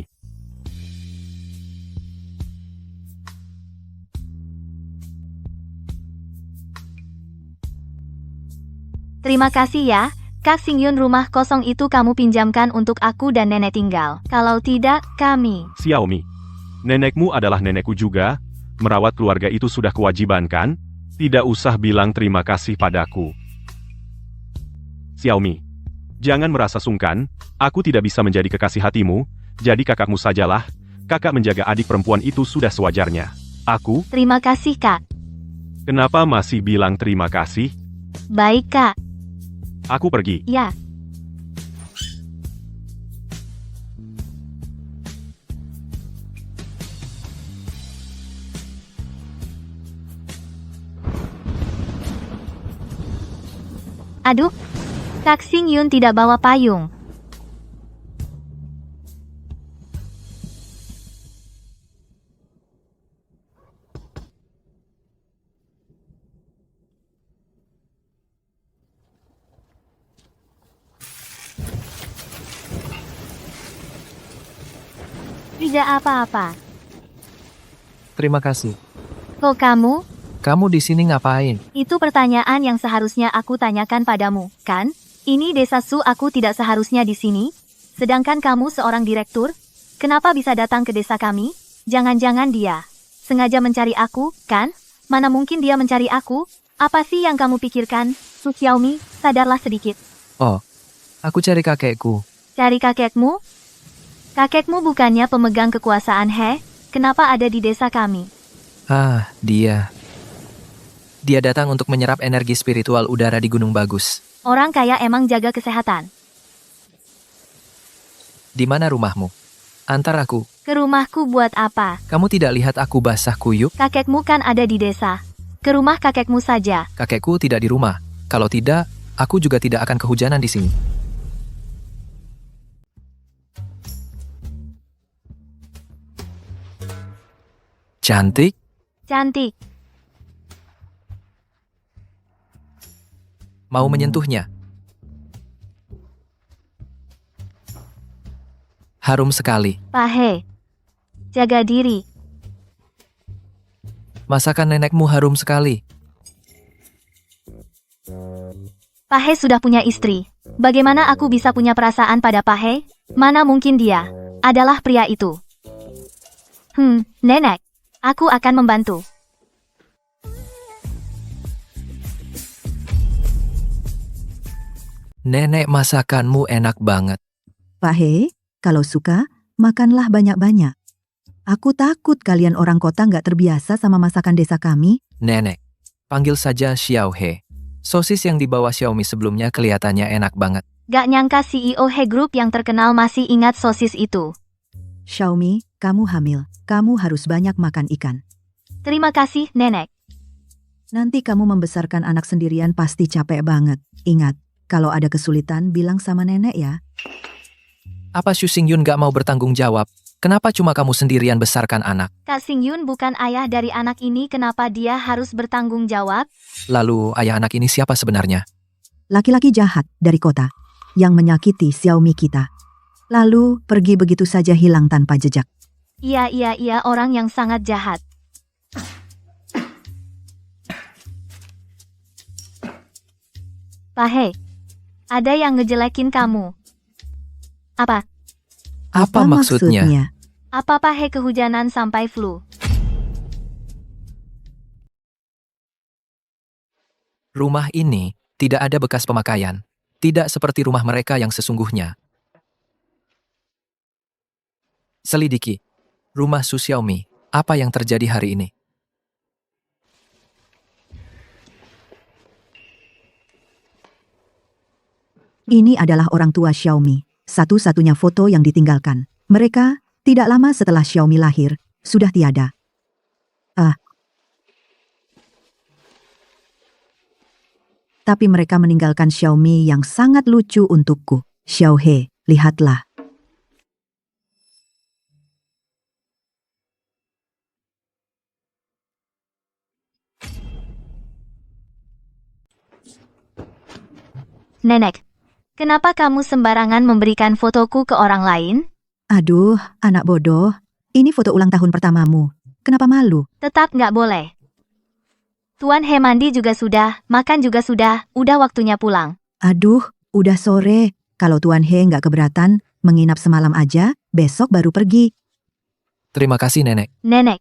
terima kasih ya. Kak Xingyun, rumah kosong itu kamu pinjamkan untuk aku dan nenek tinggal. Kalau tidak, kami. Xiaomi. Nenekmu adalah nenekku juga. Merawat keluarga itu sudah kewajiban kan? Tidak usah bilang terima kasih padaku. Xiaomi. Jangan merasa sungkan, aku tidak bisa menjadi kekasih hatimu, jadi kakakmu sajalah. Kakak menjaga adik perempuan itu sudah sewajarnya. Aku, Terima kasih, Kak. kenapa masih bilang terima kasih? Baik, Kak. Aku pergi. Ya. Aduh, Kak Xingyun tidak bawa payung. Tidak apa-apa. Terima kasih. Kok kamu? Kamu di sini ngapain? Itu pertanyaan yang seharusnya aku tanyakan padamu, kan? Ini desa Su, aku tidak seharusnya di sini. Sedangkan kamu seorang direktur, kenapa bisa datang ke desa kami? Jangan-jangan dia sengaja mencari aku, kan? Mana mungkin dia mencari aku? Apa sih yang kamu pikirkan? Su Xiaomi, sadarlah sedikit. Oh, aku cari kakekku. Cari kakekmu? Kakekmu bukannya pemegang kekuasaan, he? Kenapa ada di desa kami? Ah, dia. Dia datang untuk menyerap energi spiritual udara di Gunung Bagus. Orang kaya emang jaga kesehatan. Di mana rumahmu? Antar aku. Ke rumahku buat apa? Kamu tidak lihat aku basah kuyup? Kakekmu kan ada di desa. Ke rumah kakekmu saja. Kakekku tidak di rumah. Kalau tidak, aku juga tidak akan kehujanan di sini. Cantik? Cantik. Mau menyentuhnya? Harum sekali. Pahe. Jaga diri. Masakan nenekmu harum sekali. Pahe sudah punya istri. Bagaimana aku bisa punya perasaan pada Pahe? Mana mungkin dia adalah pria itu. Nenek. Aku akan membantu. Nenek masakanmu enak banget. Pahe, kalau suka, makanlah banyak-banyak. Aku takut kalian orang kota nggak terbiasa sama masakan desa kami. Nenek, panggil saja Xiao He. Sosis yang dibawa Xiaomi sebelumnya kelihatannya enak banget. Gak nyangka CEO He Group yang terkenal masih ingat sosis itu. Xiaomi, kamu hamil. Kamu harus banyak makan ikan. Terima kasih, Nenek. Nanti kamu membesarkan anak sendirian pasti capek banget. Ingat, kalau ada kesulitan bilang sama nenek ya. Apa Xu Xingyun gak mau bertanggung jawab? Kenapa cuma kamu sendirian besarkan anak? Kak Xingyun bukan ayah dari anak ini, kenapa dia harus bertanggung jawab? Lalu ayah anak ini siapa sebenarnya? Laki-laki jahat dari kota yang menyakiti Xiaomi kita. Lalu pergi begitu saja hilang tanpa jejak. Iya, orang yang sangat jahat. Pahe, ada yang ngejelekin kamu. Apa? Apa maksudnya? Apa Pahe kehujanan sampai flu? Rumah ini tidak ada bekas pemakaian. Tidak seperti rumah mereka yang sesungguhnya. Selidiki. Rumah Su Xiaomi. Apa yang terjadi hari ini? Ini adalah orang tua Xiaomi. Satu-satunya foto yang ditinggalkan. Mereka, tidak lama setelah Xiaomi lahir, sudah tiada. Tapi mereka meninggalkan Xiaomi yang sangat lucu untukku. Xiao He, lihatlah. Nenek, kenapa kamu sembarangan memberikan fotoku ke orang lain? Aduh, anak bodoh. Ini foto ulang tahun pertamamu. Kenapa malu? Tetap nggak boleh. Tuan He mandi juga sudah, makan juga sudah, udah waktunya pulang. Aduh, udah sore. Kalau Tuan He nggak keberatan, menginap semalam aja, besok baru pergi. Terima kasih, Nenek. Nenek,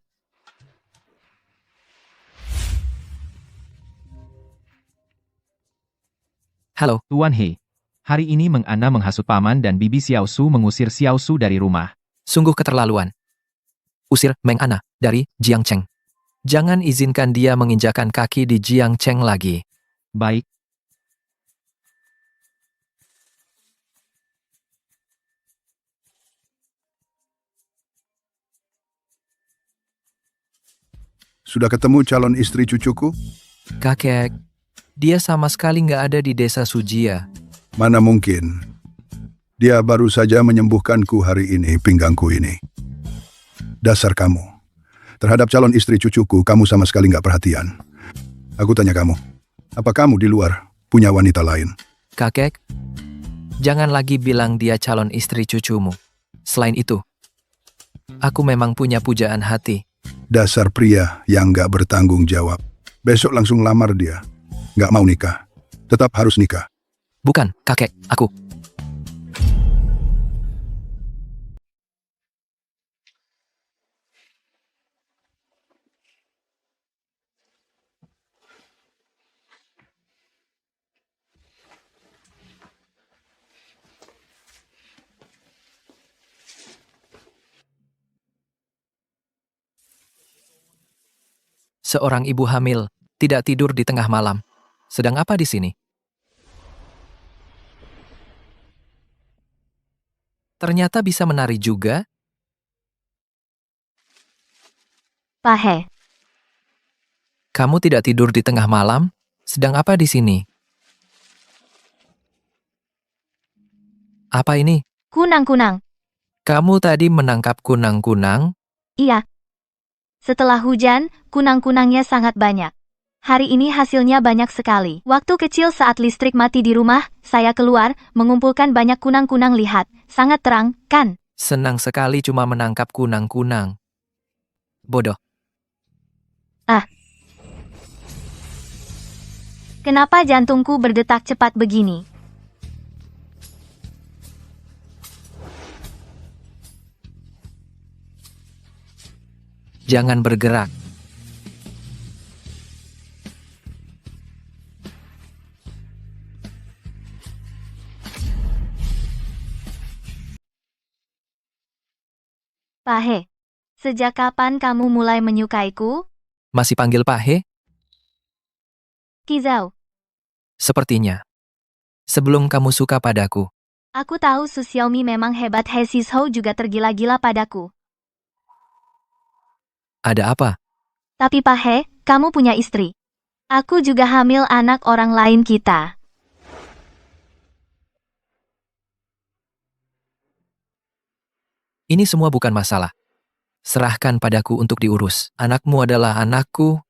Halo, Tuan He. Hari ini Meng Ana menghasut paman dan bibi Xiao Su mengusir Xiao Su dari rumah. sungguh keterlaluan. Usir Meng Ana dari Jiangcheng. Jangan izinkan dia menginjakan kaki di Jiangcheng lagi. Baik, Sudah ketemu calon istri cucuku? Kakek, dia sama sekali nggak ada di desa Sujia. Mana mungkin. Dia baru saja menyembuhkanku hari ini, pinggangku ini. Dasar kamu. Terhadap calon istri cucuku, kamu sama sekali nggak perhatian. Aku tanya kamu, apa kamu di luar punya wanita lain? Kakek, jangan lagi bilang dia calon istri cucumu. Selain itu, aku memang punya pujaan hati. Dasar pria yang nggak bertanggung jawab. Besok langsung lamar dia. Nggak mau nikah. Tetap harus nikah. Bukan, kakek, aku. Seorang ibu hamil tidak tidur di tengah malam. Sedang apa di sini? Ternyata bisa menari juga. Pahe, Kamu tidak tidur di tengah malam? Sedang apa di sini? Apa ini? kunang-kunang. Kamu tadi menangkap kunang-kunang? Iya. Setelah hujan, kunang-kunangnya sangat banyak. Hari ini hasilnya banyak sekali. Waktu kecil saat listrik mati di rumah, saya keluar, mengumpulkan banyak kunang-kunang. Lihat, sangat terang, kan? Senang sekali cuma menangkap kunang-kunang. Bodoh. Kenapa jantungku berdetak cepat begini? Jangan bergerak. Pak He, sejak kapan kamu mulai menyukaiku? Masih panggil Pak He? Kizao, Sepertinya. Sebelum kamu suka padaku, aku tahu Su Xiaomi memang hebat. He Shizhou juga tergila-gila padaku. ada apa? Tapi Pak He, kamu punya istri. Aku juga hamil anak orang lain kita. Ini semua bukan masalah. Serahkan padaku untuk diurus. Anakmu adalah anakku.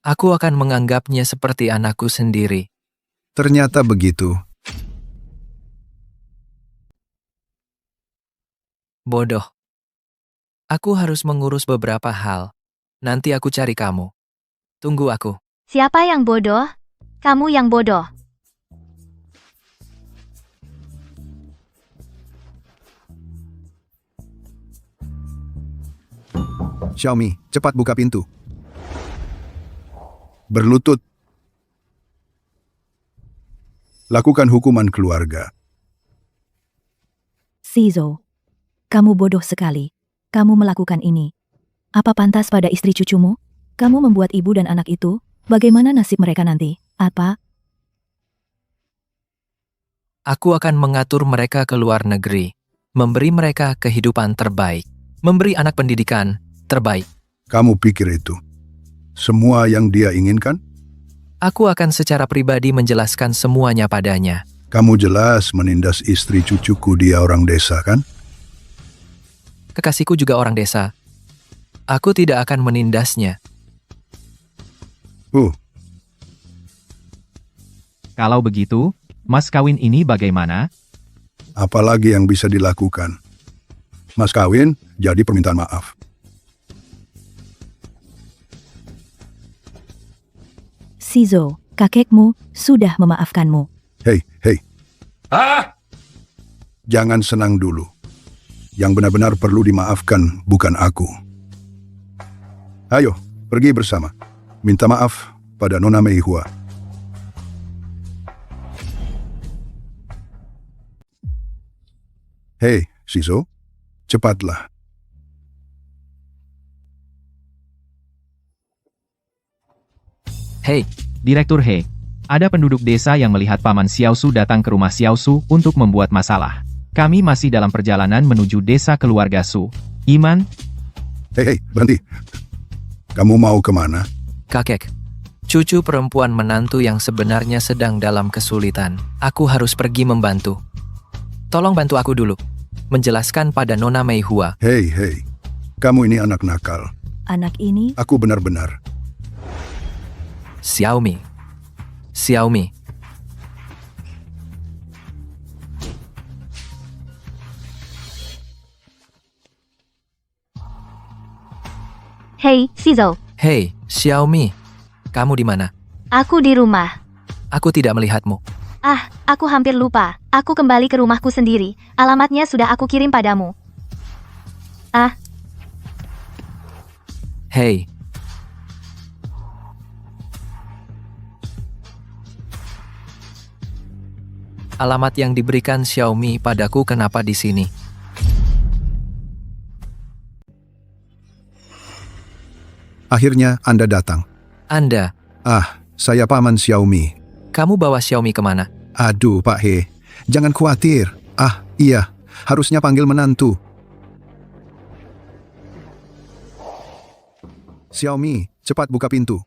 Aku akan menganggapnya seperti anakku sendiri. Ternyata begitu. Bodoh. Aku harus mengurus beberapa hal. Nanti aku cari kamu. Tunggu aku. Siapa yang bodoh? Kamu yang bodoh. Xiaomi, cepat buka pintu. Berlutut. Lakukan hukuman keluarga. Shizhou, kamu bodoh sekali. Kamu melakukan ini. Apa pantas pada istri cucumu? Kamu membuat ibu dan anak itu. Bagaimana nasib mereka nanti? Apa? Aku akan mengatur mereka ke luar negeri. Memberi mereka kehidupan terbaik. Memberi anak pendidikan terbaik. Kamu pikir itu semua yang dia inginkan? Aku akan secara pribadi menjelaskan semuanya padanya. Kamu jelas menindas istri cucuku, dia orang desa kan? Kekasihku juga orang desa. Aku tidak akan menindasnya. Kalau begitu, mas kawin ini bagaimana? Apalagi yang bisa dilakukan? Mas kawin, jadi permintaan maaf. Shizhou, kakekmu sudah memaafkanmu. Hei. Jangan senang dulu. Yang benar-benar perlu dimaafkan bukan aku. Ayo, pergi bersama. Minta maaf pada Nona Meihua. Hei, Shizhou, cepatlah. Hei, Direktur He, ada penduduk desa yang melihat Paman Xiaosu datang ke rumah Xiaosu untuk membuat masalah. Kami masih dalam perjalanan menuju desa keluarga Su. Iman, Hei, berhenti. Kamu mau kemana? kakek. Cucu perempuan menantu yang sebenarnya sedang dalam kesulitan. Aku harus pergi membantu. Tolong bantu aku dulu. Menjelaskan pada Nona Meihua. Hei. Kamu ini anak nakal. Anak ini, Aku benar-benar. Xiaomi. Hei, Shizhou, Hei, Xiaomi. Kamu di mana? aku di rumah. Aku tidak melihatmu. Aku hampir lupa. Aku kembali ke rumahku sendiri. Alamatnya sudah aku kirim padamu. Hei. Alamat yang diberikan Xiaomi padaku kenapa di sini? Akhirnya Anda datang. Anda, Saya Paman Xiaomi. kamu bawa Xiaomi kemana? Aduh, Pak He. Jangan khawatir. Iya. Harusnya panggil menantu. Xiaomi, cepat buka pintu.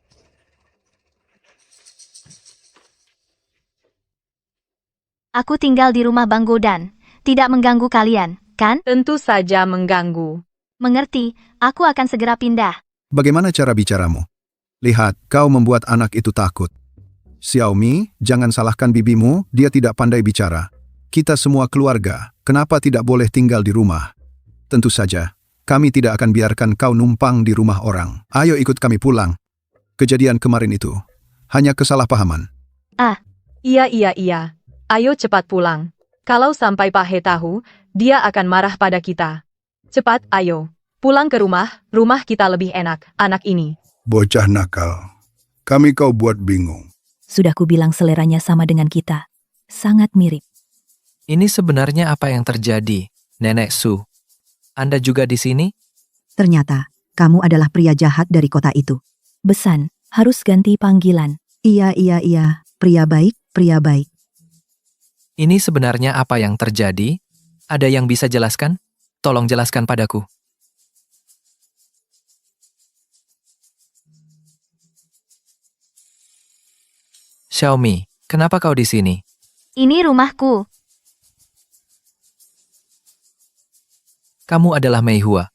Aku tinggal di rumah Bang Godan. Tidak mengganggu kalian, kan? Tentu saja mengganggu. Mengerti, aku akan segera pindah. Bagaimana cara bicaramu? Lihat, kau membuat anak itu takut. Xiaomi, jangan salahkan bibimu, dia tidak pandai bicara. Kita semua keluarga, kenapa tidak boleh tinggal di rumah? Tentu saja, Kami tidak akan biarkan kau numpang di rumah orang. Ayo ikut kami pulang. Kejadian kemarin itu hanya kesalahpahaman. Iya. Ayo cepat pulang. Kalau sampai Pak He tahu, dia akan marah pada kita. Cepat, ayo. Pulang ke rumah kita lebih enak, anak ini. Bocah nakal. Kami kau buat bingung. Sudah kubilang seleranya sama dengan kita. Sangat mirip. Ini sebenarnya apa yang terjadi, Nenek Su? Anda juga di sini? Ternyata, kamu adalah pria jahat dari kota itu. Besan, harus ganti panggilan. Iya, pria baik, pria baik. Ini sebenarnya apa yang terjadi? Ada yang bisa jelaskan? Tolong jelaskan padaku. Xiaomi, kenapa kau di sini? Ini rumahku. Kamu adalah Mei Hua.